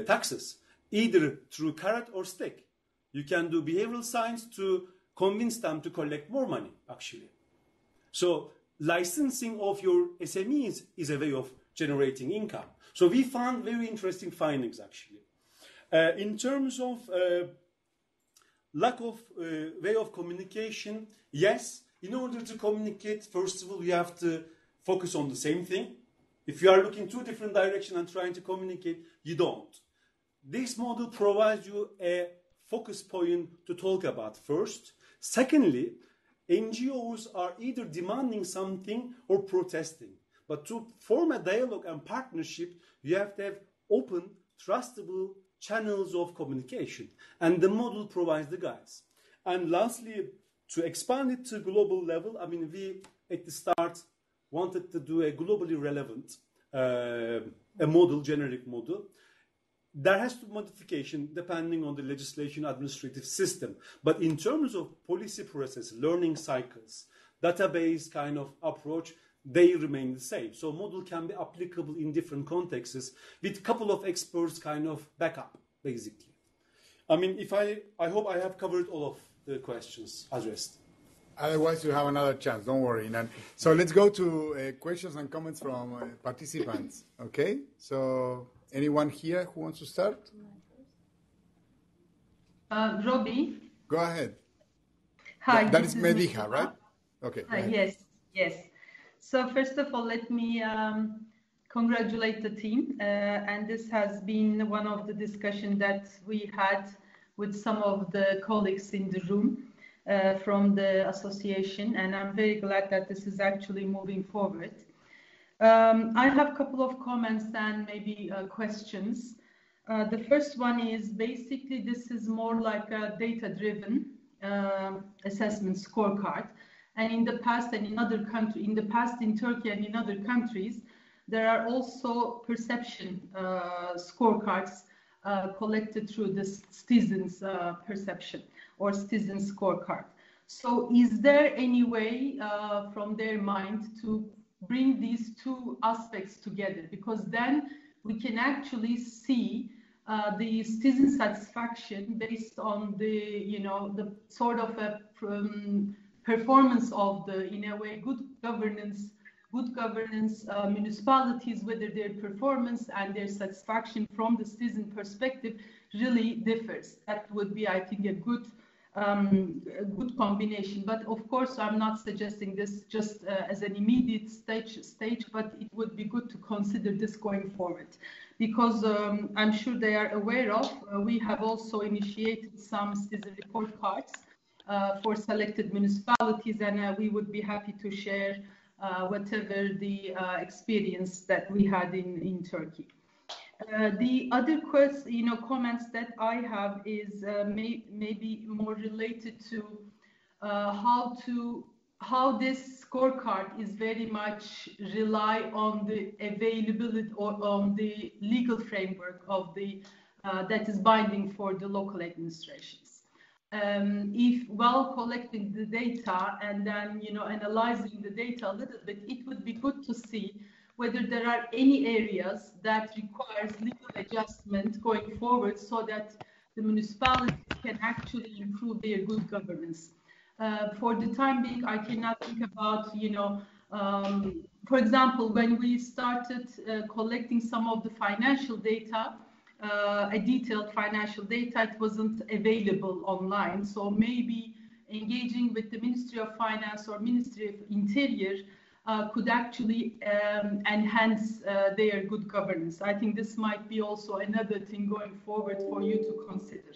taxes, either through carrot or stick. You can do behavioral science to convince them to collect more money, actually. So licensing of your SMEs is a way of generating income. So we found very interesting findings, actually. In terms of lack of way of communication, yes, in order to communicate, first of all, you have to focus on the same thing. If you are looking 2 different directions and trying to communicate, you don't. This model provides you a focus point to talk about first. Secondly, NGOs are either demanding something or protesting. But to form a dialogue and partnership, you have to have open, trustable channels of communication. And the model provides the guides. And lastly, to expand it to global level, I mean, we at the start wanted to do a globally relevant a model, generic model. there has to be modification depending on the legislation administrative system. But in terms of policy process, learning cycles, database kind of approach, they remain the same. So model can be applicable in different contexts with a couple of experts kind of backup, basically. I mean, I hope I have covered all of the questions addressed. Otherwise, you have another chance. Don't worry. So let's go to questions and comments from participants. Okay? So anyone here who wants to start? Robbie. Go ahead. Hi. That is Mediha, right? Okay. Yes. So first of all, let me congratulate the team. And this has been one of the discussions that we had with some of the colleagues in the room from the association. And I'm very glad that this is actually moving forward. I have a couple of comments and maybe questions. The first one is basically this is more like a data-driven assessment scorecard. And in the past and in other countries, in Turkey and in other countries, there are also perception scorecards collected through the citizens' perception or citizen scorecard. So is there any way from their mind to bring these two aspects together? Because then we can actually see the citizen satisfaction based on the sort of a performance of the, in a way, good governance municipalities, whether their performance and their satisfaction from the citizen perspective really differs. That would be, I think, a good combination. But of course, I'm not suggesting this just as an immediate stage, but it would be good to consider this going forward, because I'm sure they are aware of. We have also initiated some citizen report cards for selected municipalities, and we would be happy to share whatever the experience that we had in Turkey. The other comments that I have is maybe more related to how this scorecard is very much rely on the availability or on the legal framework of the that is binding for the local administrations. If while collecting the data and then analyzing the data a little bit, it would be good to see whether there are any areas that requires legal adjustment going forward, so that the municipalities can actually improve their good governance. For the time being, I cannot think about for example, when we started collecting some of the financial data. A detailed financial data, it wasn't available online. So maybe engaging with the Ministry of Finance or Ministry of Interior could actually enhance their good governance. I think this might be also another thing going forward for you to consider.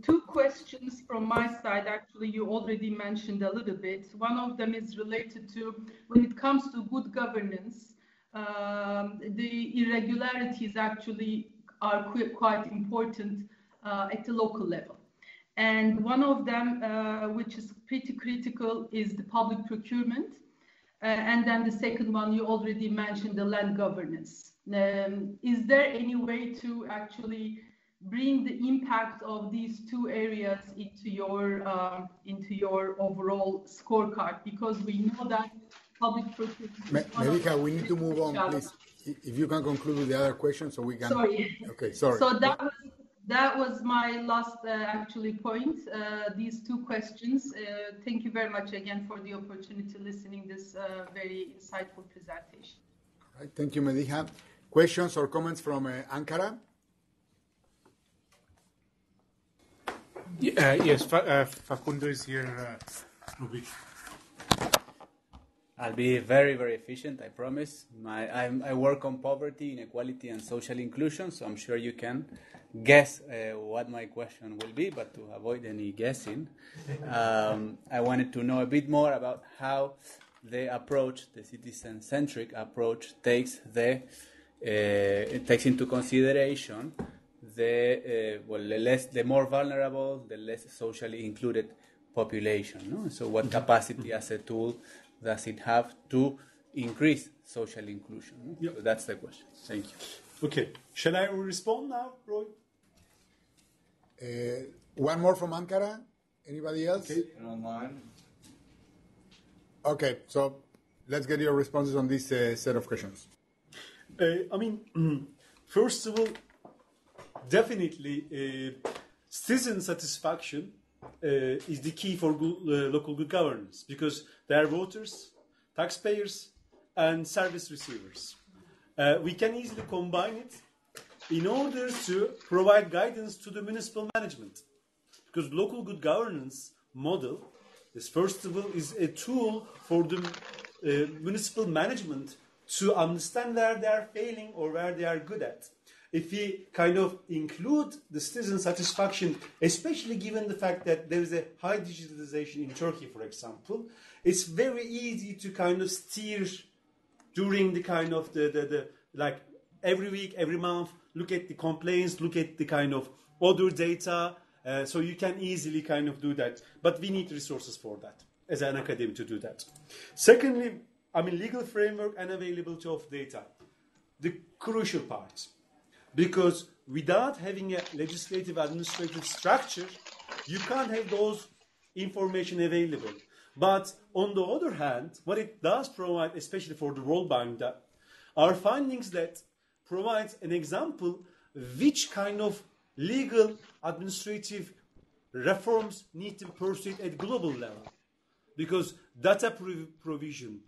Two questions from my side, actually, you already mentioned a little bit. One of them is related to when it comes to good governance, the irregularities actually are quite important at the local level. And one of them, which is pretty critical, is the public procurement. And then the second one, you already mentioned, the land governance. Is there any way to actually bring the impact of these two areas into your overall scorecard? Because we know that public procurement. Mediha, we need to move on, please. If you can conclude with the other question, so we can. Sorry. Okay, sorry. So that was my last actually point. These two questions. Thank you very much again for the opportunity listening this very insightful presentation. All right, thank you, Mediha. Questions or comments from Ankara? Yes, Facundo is here. Ruby. I'll be very, very efficient, I promise. I work on poverty, inequality, and social inclusion, so I'm sure you can guess what my question will be, but to avoid any guessing, I wanted to know a bit more about how the approach, the citizen-centric approach, takes into consideration the more vulnerable, the less socially included population. No? So what capacity as a tool does it have to increase social inclusion? Yep. So that's the question. Thank you. Okay. Shall I respond now, Roy? One more from Ankara. Anybody else? Okay. And online. Okay, so let's get your responses on this set of questions. First of all, definitely citizen satisfaction is the key for local good governance, because they are voters, taxpayers, and service receivers. We can easily combine it in order to provide guidance to the municipal management, because local good governance model is, first of all, is a tool for the municipal management to understand where they are failing or where they are good at. If we kind of include the citizen satisfaction, especially given the fact that there is a high digitalization in Turkey, for example, it's very easy to kind of steer during the kind of the like every week, every month, look at the complaints, look at the kind of other data, so you can easily kind of do that. But we need resources for that as an academy to do that. Secondly, legal framework and availability of data, the crucial part. Because without having a legislative administrative structure, you can't have those information available. But on the other hand, what it does provide, especially for the World Bank, are findings that provides an example which kind of legal administrative reforms need to be pursued at global level. Because data provision,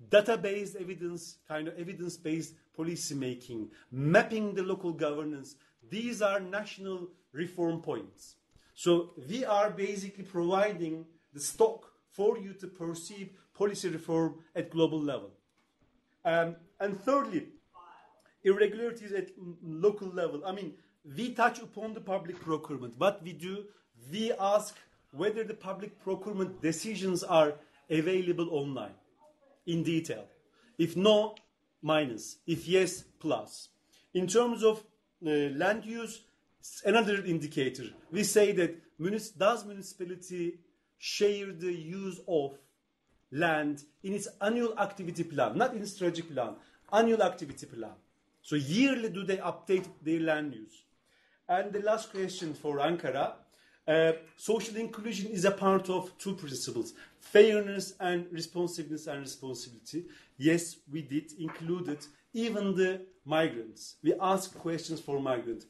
data-based evidence, kind of evidence-based policy making, mapping the local governance, these are national reform points. So we are basically providing the stock for you to perceive policy reform at global level. And thirdly, irregularities at local level. We touch upon the public procurement. What we do, we ask whether the public procurement decisions are available online in detail. If no, minus. If yes, plus. In terms of land use, another indicator. We say that does municipality share the use of land in its annual activity plan, not in strategic plan, annual activity plan. So yearly do they update their land use? And the last question for Ankara, social inclusion is a part of two principles, fairness and responsiveness and responsibility. Yes, we did include it, even the migrants. We asked questions for migrants.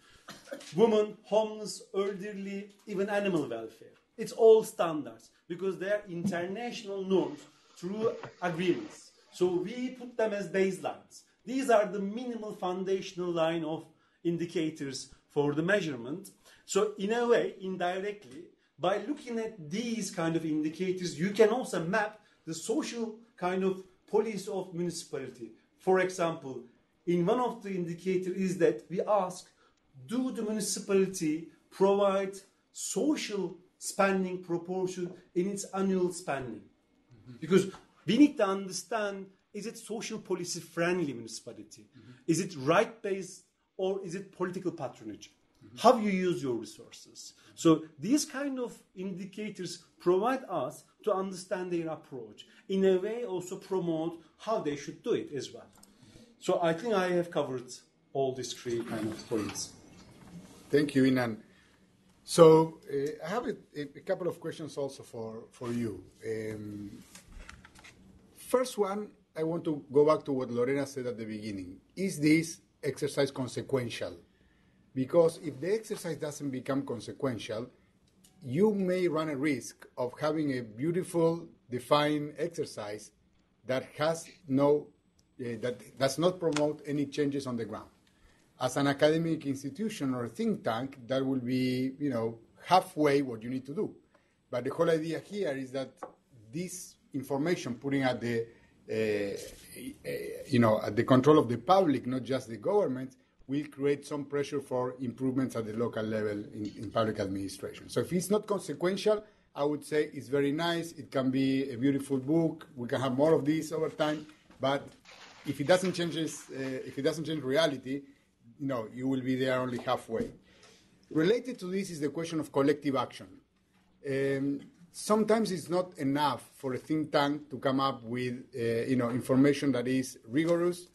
Women, homeless, elderly, even animal welfare. It's all standards because they are international norms through agreements. So we put them as baselines. These are the minimal foundational line of indicators for the measurement. So in a way, indirectly, by looking at these kind of indicators, you can also map the social kind of policy of municipality. For example, in one of the indicators is that we ask, do the municipality provide social spending proportion in its annual spending? Mm-hmm. Because we need to understand, is it social policy friendly municipality? Mm-hmm. Is it right-based or is it political patronage? Mm-hmm. How you use your resources? Mm-hmm. So these kind of indicators provide us to understand their approach. In a way also promote how they should do it as well. So I think I have covered all these three kind of points. Thank you, Inan. So I have a couple of questions also for you. First one, I want to go back to what Lorena said at the beginning. Is this exercise consequential? Because if the exercise doesn't become consequential, you may run a risk of having a beautiful, defined exercise that has that does not promote any changes on the ground. As an academic institution or a think tank, that will be, halfway what you need to do. But the whole idea here is that this information, putting at the, at the control of the public, not just the government, will create some pressure for improvements at the local level in public administration. So if it's not consequential, I would say it's very nice. It can be a beautiful book. We can have more of this over time. But if it doesn't change reality, you will be there only halfway. Related to this is the question of collective action. Sometimes it's not enough for a think tank to come up with, information that is rigorous,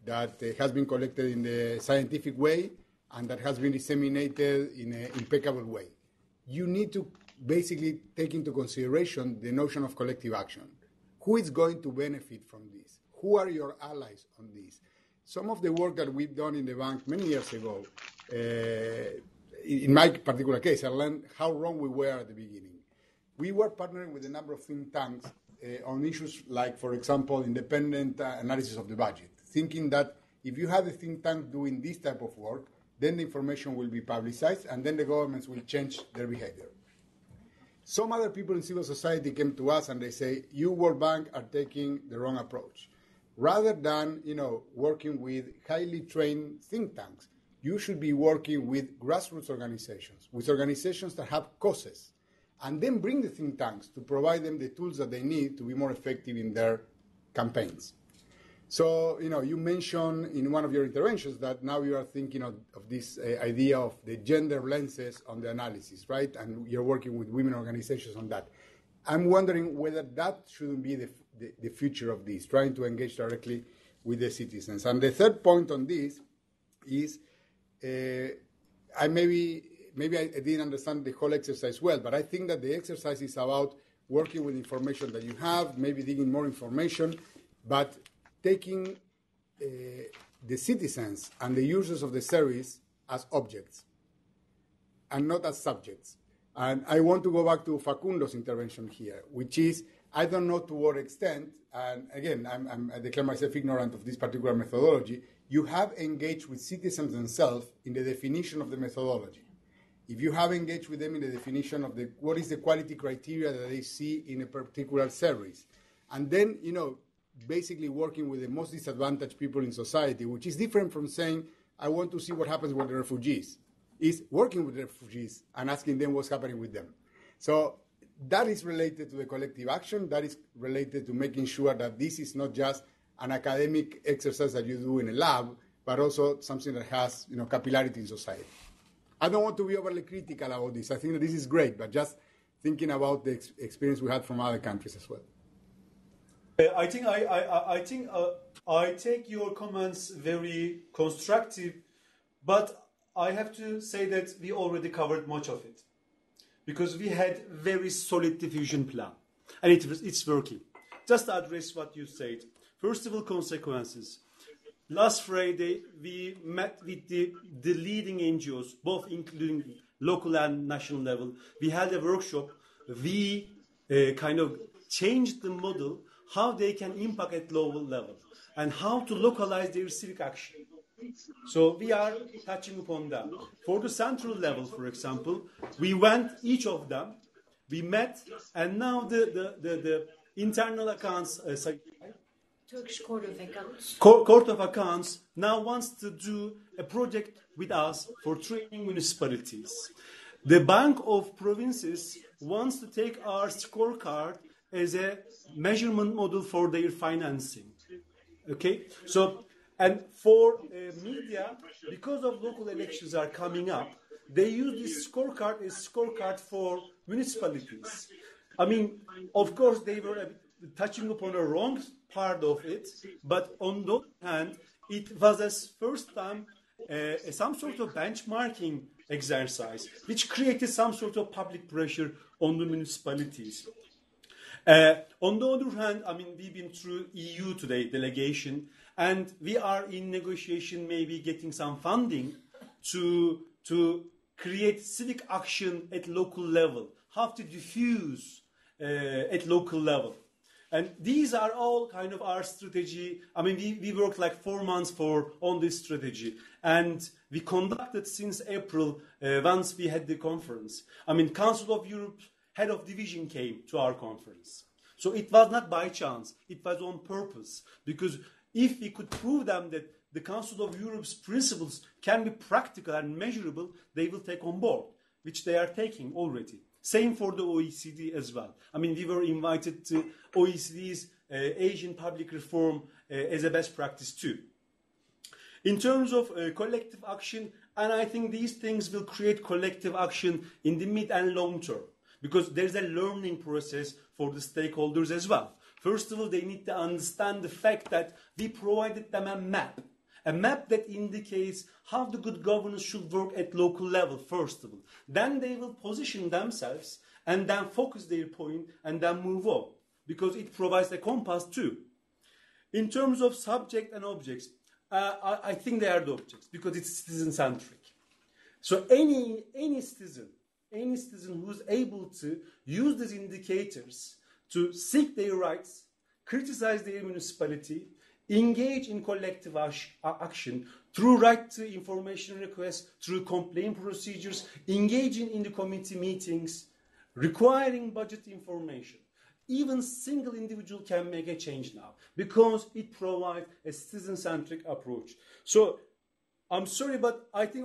that has been collected in the scientific way and that has been disseminated in an impeccable way. You need to basically take into consideration the notion of collective action. Who is going to benefit from this? Who are your allies on this? Some of the work that we've done in the bank many years ago, in my particular case, I learned how wrong we were at the beginning. We were partnering with a number of think tanks on issues like, for example, independent analysis of the budget, thinking that if you have a think tank doing this type of work, then the information will be publicized and then the governments will change their behavior. Some other people in civil society came to us and they say, you, World Bank, are taking the wrong approach. Rather than, working with highly trained think tanks, you should be working with grassroots organizations, with organizations that have causes, and then bring the think tanks to provide them the tools that they need to be more effective in their campaigns. So, you mentioned in one of your interventions that now you are thinking of this idea of the gender lenses on the analysis, right? And you're working with women organizations on that. I'm wondering whether that shouldn't be the future of this, trying to engage directly with the citizens. And the third point on this is, maybe I didn't understand the whole exercise well, but I think that the exercise is about working with information that you have, maybe digging more information, but taking the citizens and the users of the service as objects and not as subjects. And I want to go back to Facundo's intervention here, which is, I don't know to what extent, and again, I declare myself ignorant of this particular methodology, you have engaged with citizens themselves in the definition of the methodology. If you have engaged with them in the definition of what is the quality criteria that they see in a particular service, and then, basically working with the most disadvantaged people in society, which is different from saying, I want to see what happens with the refugees, is working with the refugees and asking them what's happening with them. So that is related to the collective action. That is related to making sure that this is not just an academic exercise that you do in a lab, but also something that has, capillarity in society. I don't want to be overly critical about this. I think that this is great, but just thinking about the experience we had from other countries as well. I think I take your comments very constructive, but I have to say that we already covered much of it because we had very solid diffusion plan and it's working. Just to address what you said. First of all, consequences. Last Friday, we met with the leading NGOs, both including local and national level. We had a workshop. We kind of changed the model, how they can impact at local level, and how to localize their civic action. So we are touching upon that. For the central level, for example, we went, each of them, we met, and now the internal accounts, Turkish Court of Accounts. Court of Accounts now wants to do a project with us for training municipalities. The Bank of Provinces wants to take our scorecard as a measurement model for their financing. Okay? So, and for media, because of local elections are coming up, they use this scorecard as scorecard for municipalities. I mean, of course, they were touching upon a wrong part of it, but on the other hand, it was a first time some sort of benchmarking exercise, which created some sort of public pressure on the municipalities. On the other hand, I mean, we've been through EU today delegation, and we are in negotiation, maybe getting some funding to create civic action at local level, how to diffuse at local level. And these are all kind of our strategy. I mean, we worked like 4 months on this strategy. And we conducted since April, once we had the conference. I mean, Council of Europe head of division came to our conference. So it was not by chance. It was on purpose. Because if we could prove them that the Council of Europe's principles can be practical and measurable, they will take on board, which they are taking already. Same for the OECD as well. I mean, we were invited to OECD's Asian public reform as a best practice too. In terms of collective action, and I think these things will create collective action in the mid and long term, because there's a learning process for the stakeholders as well. First of all, they need to understand the fact that we provided them a map a map that indicates how the good governance should work at local level, first of all. Then they will position themselves and then focus their point and then move on, because it provides a compass too. In terms of subject and objects, I think they are the objects because it's citizen-centric. So any citizen who's able to use these indicators to seek their rights, criticize their municipality, engage in collective action through right to information requests, through complaint procedures, engaging in the committee meetings, requiring budget information. Even single individual can make a change now because it provides a citizen-centric approach. So I'm sorry, but I think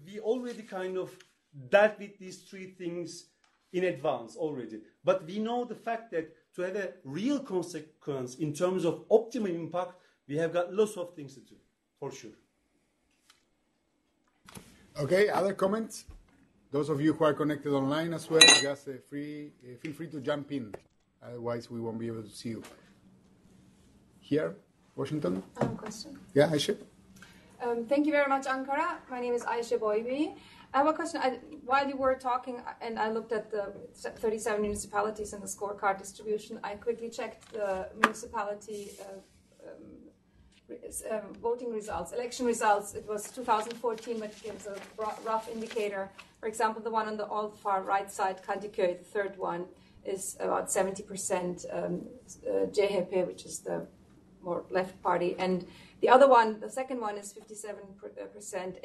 we already kind of dealt with these three things in advance already. But we know the fact that to have a real consequence in terms of optimal impact, we have got lots of things to do, for sure. Okay, other comments? Those of you who are connected online as well, just feel free to jump in. Otherwise, we won't be able to see you. Here, Washington? I have a question. Yeah, Aisha? Thank you very much, Ankara. My name is Aisha Boybi. I have a question. While you were talking, and I looked at the 37 municipalities in the scorecard distribution, I quickly checked the municipality voting results, election results. It was 2014, but it gives a rough indicator. For example, the one on the all far right side, Kadıköy, the third one, is about 70% CHP, which is the more left party. And the other one, the second one, is 57%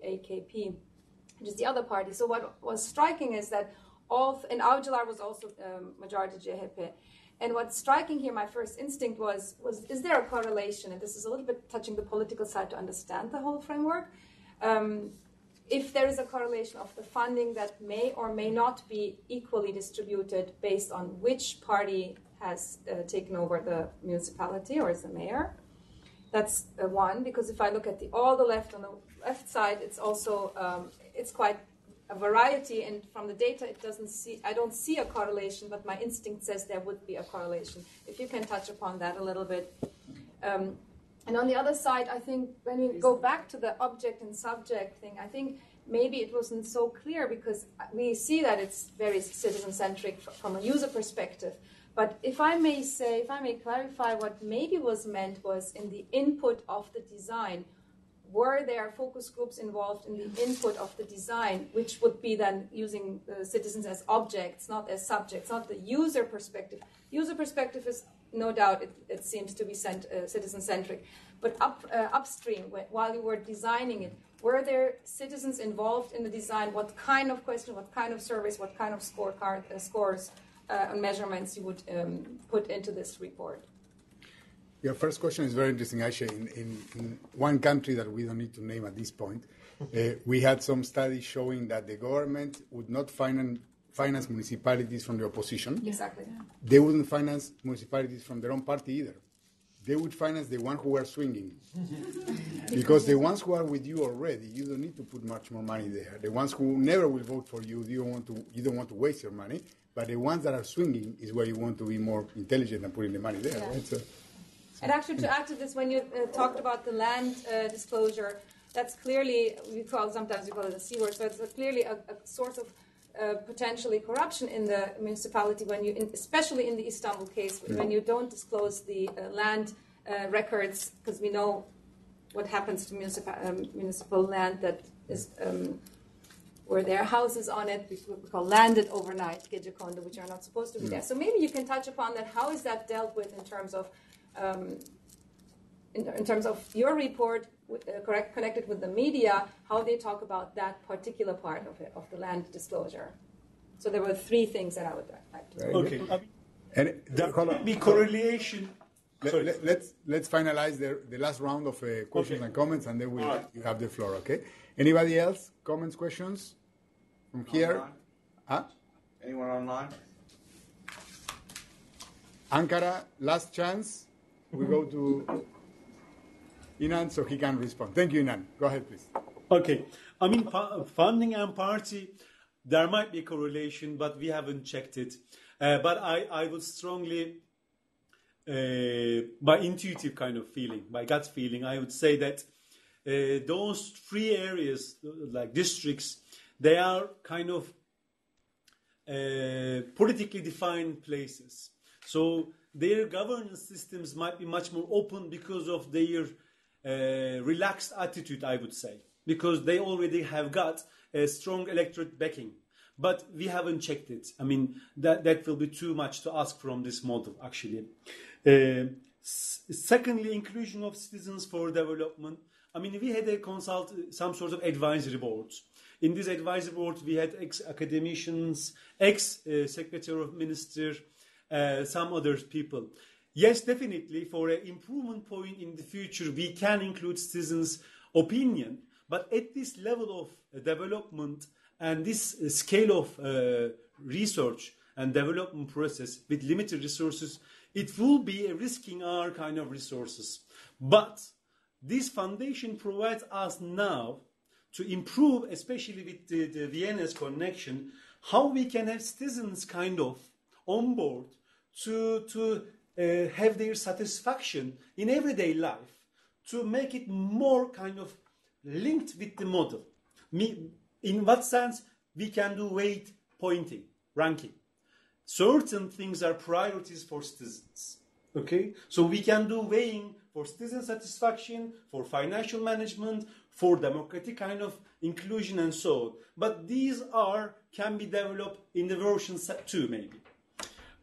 AKP, which is the other party. So what was striking is that and Avcılar was also majority CHP. And what's striking here, my first instinct was is there a correlation? And this is a little bit touching the political side to understand the whole framework. If there is a correlation of the funding that may or may not be equally distributed based on which party has taken over the municipality or is the mayor. That's one, because if I look at all the left on the left side, it's also it's quite a variety, and from the data I don't see a correlation, but my instinct says there would be a correlation. If you can touch upon that a little bit. And on the other side, I think when we go back to the object and subject thing, I think maybe it wasn't so clear because we see that it's very citizen-centric from a user perspective. But if I may clarify what maybe was meant was in the input of the design, were there focus groups involved in the input of the design, which would be then using the citizens as objects, not as subjects, not the user perspective. User perspective is no doubt, it seems to be citizen-centric. But upstream, while you were designing it, were there citizens involved in the design? What kind of question, what kind of surveys, what kind of scorecard, scores and measurements you would put into this report? Your first question is very interesting, Aisha. In one country that we don't need to name at this point, we had some studies showing that the government would not finance municipalities from the opposition. Exactly. They wouldn't finance municipalities from their own party either. They would finance the ones who are swinging. Because the ones who are with you already, you don't need to put much more money there. The ones who never will vote for you, you don't want to waste your money. But the ones that are swinging is where you want to be more intelligent and putting the money there. Yeah. Right? And actually, to add to this, when you talked about the land disclosure, that's clearly, sometimes we call it a C word, so it's clearly a source of potentially corruption in the municipality, especially in the Istanbul case, when you don't disclose the land records, because we know what happens to municipal land that is where there are houses on it, we call landed overnight, gecekondu, which are not supposed to be there. So maybe you can touch upon that. How is that dealt with in terms of your report, connected with the media, how they talk about that particular part of the land disclosure? So there were three things that I would like to know. Okay. And there could be correlation. Let's finalize the last round of questions and comments, and then you have the floor, okay? Anybody else? Comments, questions? From here? Huh? Anyone online? Ankara, last chance. We go to Inan so he can respond. Thank you, Inan. Go ahead, please. Okay. I mean, funding and party, there might be a correlation, but we haven't checked it. But I would strongly by intuitive kind of feeling, by gut feeling, I would say that those three areas, like districts, they are kind of politically defined places. So their governance systems might be much more open because of their relaxed attitude, I would say, because they already have got a strong electorate backing. But we haven't checked it. I mean, that will be too much to ask from this model, actually. Secondly, inclusion of citizens for development. I mean, we had some sort of advisory board. In this advisory board, we had ex-academicians, ex-secretary of minister, some other people. Yes, definitely, for an improvement point in the future, we can include citizens' opinion. But at this level of development and this scale of research and development process with limited resources, it will be risking our kind of resources. But this foundation provides us now to improve, especially with the Vienna's connection, how we can have citizens kind of on board to have their satisfaction in everyday life, to make it more kind of linked with the model. In what sense? We can do weight pointing, ranking. Certain things are priorities for citizens. Okay? So we can do weighing for citizen satisfaction, for financial management, for democratic kind of inclusion and so on. But these can be developed in the version 2 maybe.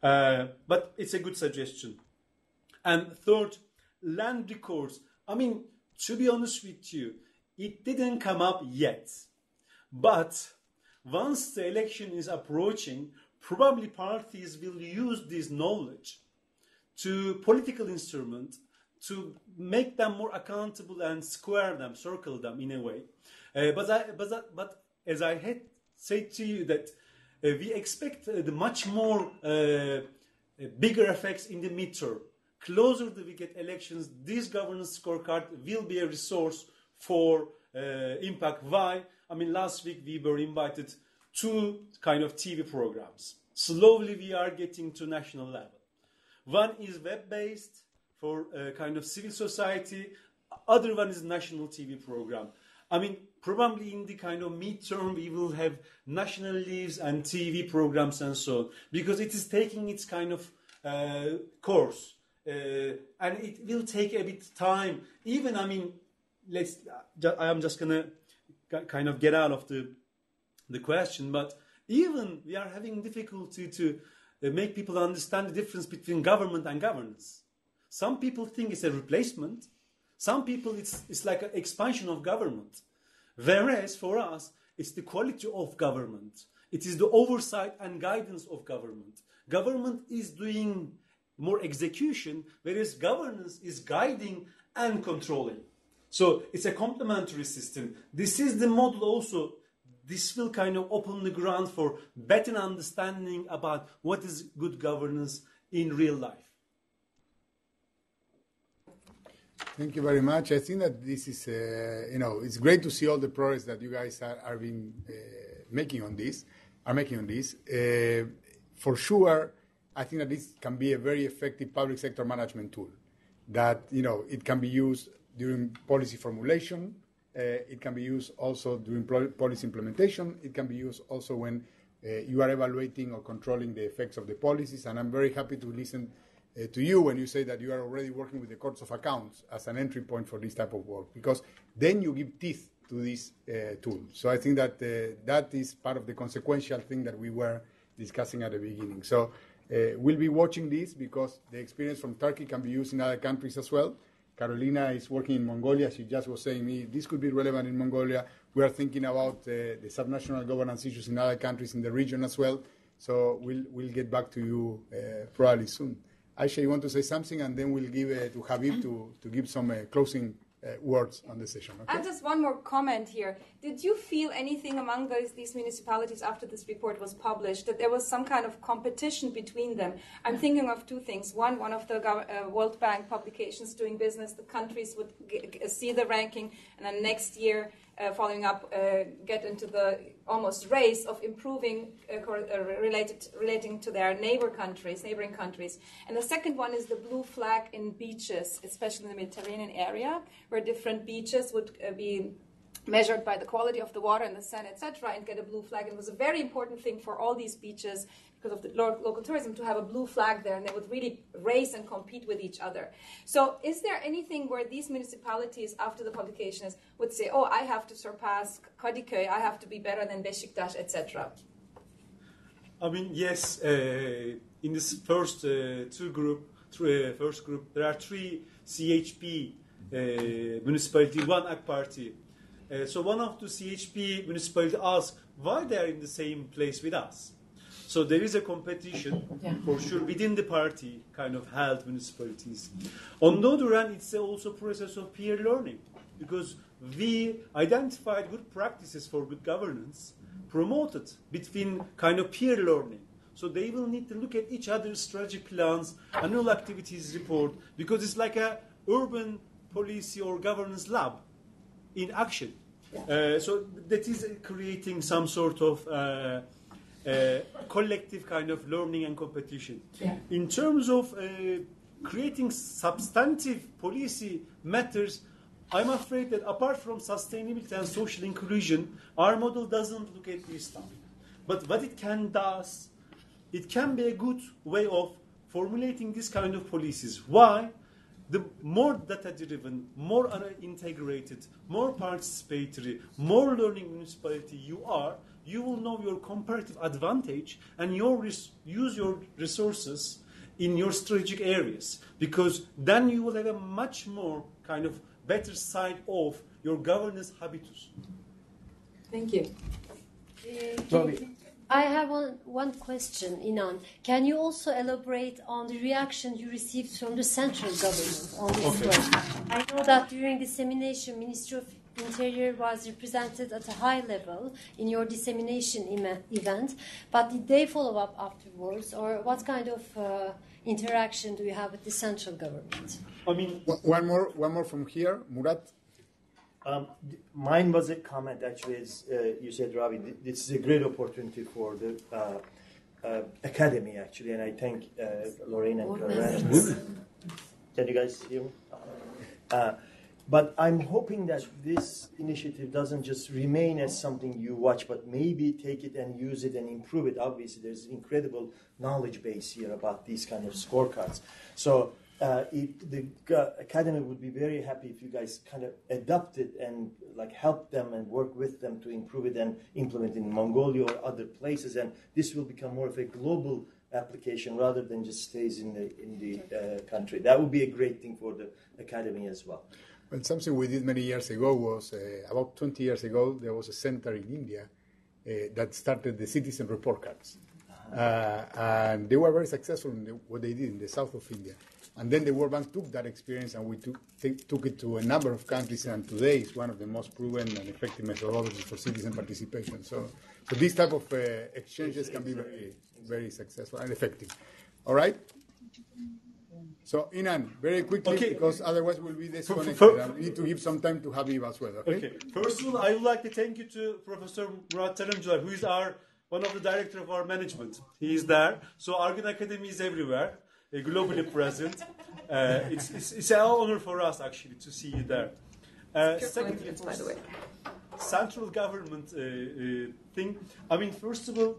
But it's a good suggestion. And third, land records. I mean, to be honest with you, it didn't come up yet. But once the election is approaching, probably parties will use this knowledge to political instrument to make them more accountable and square them, circle them in a way. But as I had said to you that we expect the much more bigger effects in the midterm. Closer to we get elections, this governance scorecard will be a resource for impact. Why? I mean, last week we were invited to kind of TV programs. Slowly we are getting to national level. One is web-based for kind of civil society. Other one is national TV program. I mean, probably in the kind of midterm we will have national leaves and TV programs and so on, because it is taking its kind of course. And it will take a bit time. Even, I mean, I am just going to kind of get out of the question, but even we are having difficulty to make people understand the difference between government and governance. Some people think it's a replacement. Some people it's like an expansion of government. Whereas for us, it's the quality of government. It is the oversight and guidance of government. Government is doing more execution, whereas governance is guiding and controlling. So it's a complementary system. This is the model also. This will kind of open the ground for better understanding about what is good governance in real life. Thank you very much. I think that this is, it's great to see all the progress that you guys are making on this. For sure, I think that this can be a very effective public sector management tool. That it can be used during policy formulation. It can be used also during policy implementation. It can be used also when you are evaluating or controlling the effects of the policies. And I'm very happy to listen to you when you say that you are already working with the Courts of Accounts as an entry point for this type of work, because then you give teeth to this tool. So I think that that is part of the consequential thing that we were discussing at the beginning. So we'll be watching this because the experience from Turkey can be used in other countries as well. Carolina is working in Mongolia. She just was saying me this could be relevant in Mongolia. We are thinking about the subnational governance issues in other countries in the region as well. So we'll get back to you probably soon. Aisha, you want to say something, and then we'll give to Habib to give some closing words on the session. Okay? And just one more comment here. Did you feel anything among these municipalities after this report was published, that there was some kind of competition between them? I'm thinking of two things. One of the World Bank publications doing business, the countries would see the ranking, and then next year following up, get into the almost race of improving relating to their neighboring countries. And the second one is the blue flag in beaches, especially in the Mediterranean area, where different beaches would be measured by the quality of the water and the sand, etc., and get a blue flag. And it was a very important thing for all these beaches, because of the local tourism, to have a blue flag there, and they would really race and compete with each other. So is there anything where these municipalities, after the publications, would say, oh, I have to surpass Kadıköy, I have to be better than Beşiktaş, etc.? I mean, yes, in this first group, there are 3 CHP municipality, 1 AK Party. So one of the CHP municipality asked why they are in the same place with us. So there is a competition, for sure, within the party kind of held municipalities. On the other hand, it's also a process of peer learning, because we identified good practices for good governance, promoted between kind of peer learning. So they will need to look at each other's strategic plans, annual activities report, because it's like a urban policy or governance lab in action. So that is creating some sort of collective kind of learning and competition. In terms of creating substantive policy matters, I'm afraid that apart from sustainability and social inclusion, our model doesn't look at this stuff. But what it can be a good way of formulating this kind of policies. Why? The more data-driven, more integrated, more participatory, more learning municipality you are, you will know your comparative advantage and use your resources in your strategic areas, because then you will have a much more kind of better side of your governance habitus. Thank you. I have one question, Inan. Can you also elaborate on the reaction you received from the central government on this work? I know that during dissemination, Ministry of Interior was represented at a high level in your dissemination event, but did they follow up afterwards, or what kind of interaction do you have with the central government? I mean, one more from here, Murat. Mine was a comment, actually, as you said, Ravi. This is a great opportunity for the academy, actually, and I thank Lorraine and Karen. Can you guys hear me? But I'm hoping that this initiative doesn't just remain as something you watch, but maybe take it and use it and improve it. Obviously, there's incredible knowledge base here about these kind of scorecards. So the academy would be very happy if you guys kind of adopt it and like help them and work with them to improve it and implement it in Mongolia or other places. And this will become more of a global application rather than just stays in the country. That would be a great thing for the academy as well. Well, something we did many years ago was, about 20 years ago, there was a center in India that started the citizen report cards. And they were very successful in what they did in the south of India. And then the World Bank took that experience and we took it to a number of countries, and today it's one of the most proven and effective methodologies for citizen participation. So these type of exchanges can be very, very successful and effective. All right? So, Inan, very quickly, because otherwise we'll be disconnected. We need to give some time to Habib as well. Okay? First of all, I would like to thank you to Professor Murat Tarımcılar, who is one of the director of our management. He is there. So, Argun Academy is everywhere, globally present. It's an honor for us, actually, to see you there. Secondly, by the way, central government thing. I mean, first of all,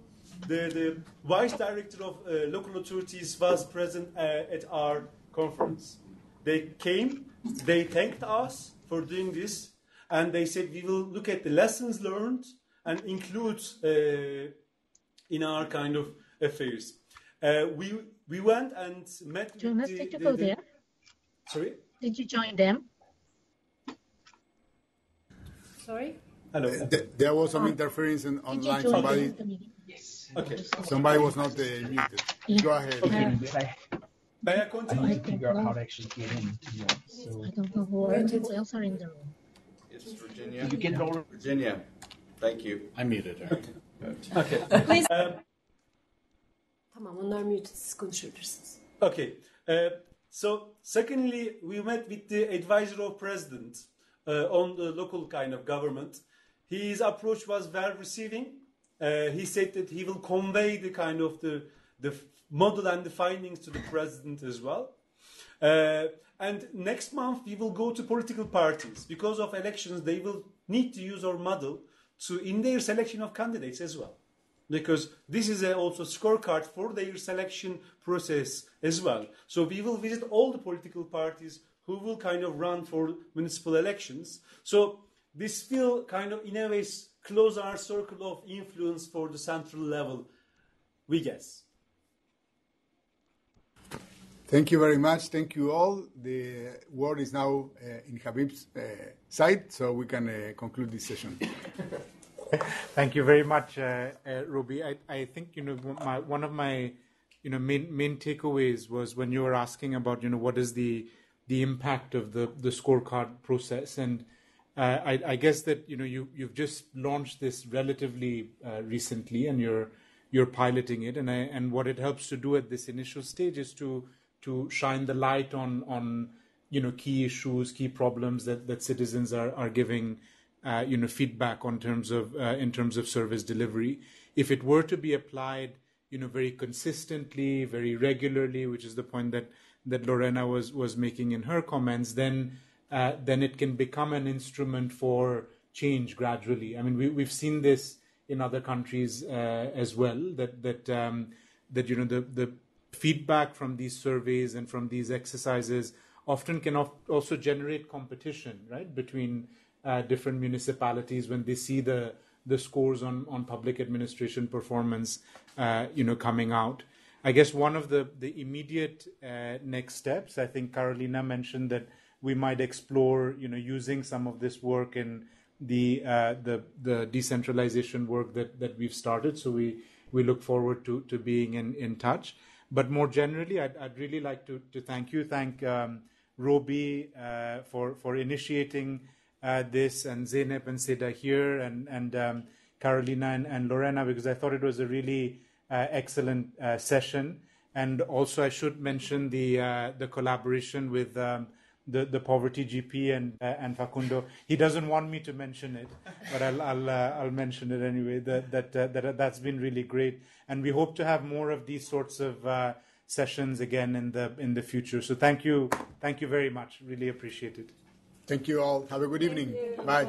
the vice director of local authorities was present at our conference. They came, they thanked us for doing this, and they said we will look at the lessons learned and include in our kind of affairs. We went and met with the Sorry? Did you join them? Sorry? Hello. There was some interference online. Somebody. Yes. Okay. Somebody was not muted. Go ahead. Okay. May I continue? I figure out how to actually get in. So I don't know who else are in the room. It's Virginia. Did you get it all? Virginia. Thank you. I muted her. Okay. Please. Tamam, onlar muted. Siz konuşabilirsiniz. Okay. So, secondly, we met with the advisor of president on the local kind of government. His approach was well receiving. He said that he will convey the kind of the model and the findings to the president as well. And next month we will go to political parties. Because of elections, they will need to use our model in their selection of candidates as well. Because this is also a scorecard for their selection process as well. So we will visit all the political parties who will kind of run for municipal elections. So this will kind of, in a way, close our circle of influence for the central level, we guess. Thank you very much. Thank you all. The word is now in Habib's side, so we can conclude this session. Thank you very much, Roby. I think one of my main takeaways was when you were asking about what is the impact of the scorecard process, and I guess that you've just launched this relatively recently, and you're piloting it, and what it helps to do at this initial stage is to shine the light on key issues, key problems that citizens are giving feedback on in terms of service delivery. If it were to be applied very consistently, very regularly, which is the point that Lorena was making in her comments, then it can become an instrument for change gradually. I mean, we've seen this in other countries as well, that the feedback from these surveys and from these exercises often can also generate competition, right, between different municipalities when they see the scores on public administration performance coming out. I guess one of the immediate next steps, I think Carolina mentioned that we might explore using some of this work in the decentralization work that we've started. So we look forward to being in touch. But more generally, I'd really like to thank Roby for initiating this, and Zeynep and Seda here, and Carolina and Lorena, because I thought it was a really excellent session. And also I should mention the collaboration with the Poverty GP and Facundo. He doesn't want me to mention it, but I'll mention it anyway. That's been really great, and we hope to have more of these sorts of sessions again in the future. So thank you very much. Really appreciate it. Thank you all. Have a good evening. Bye.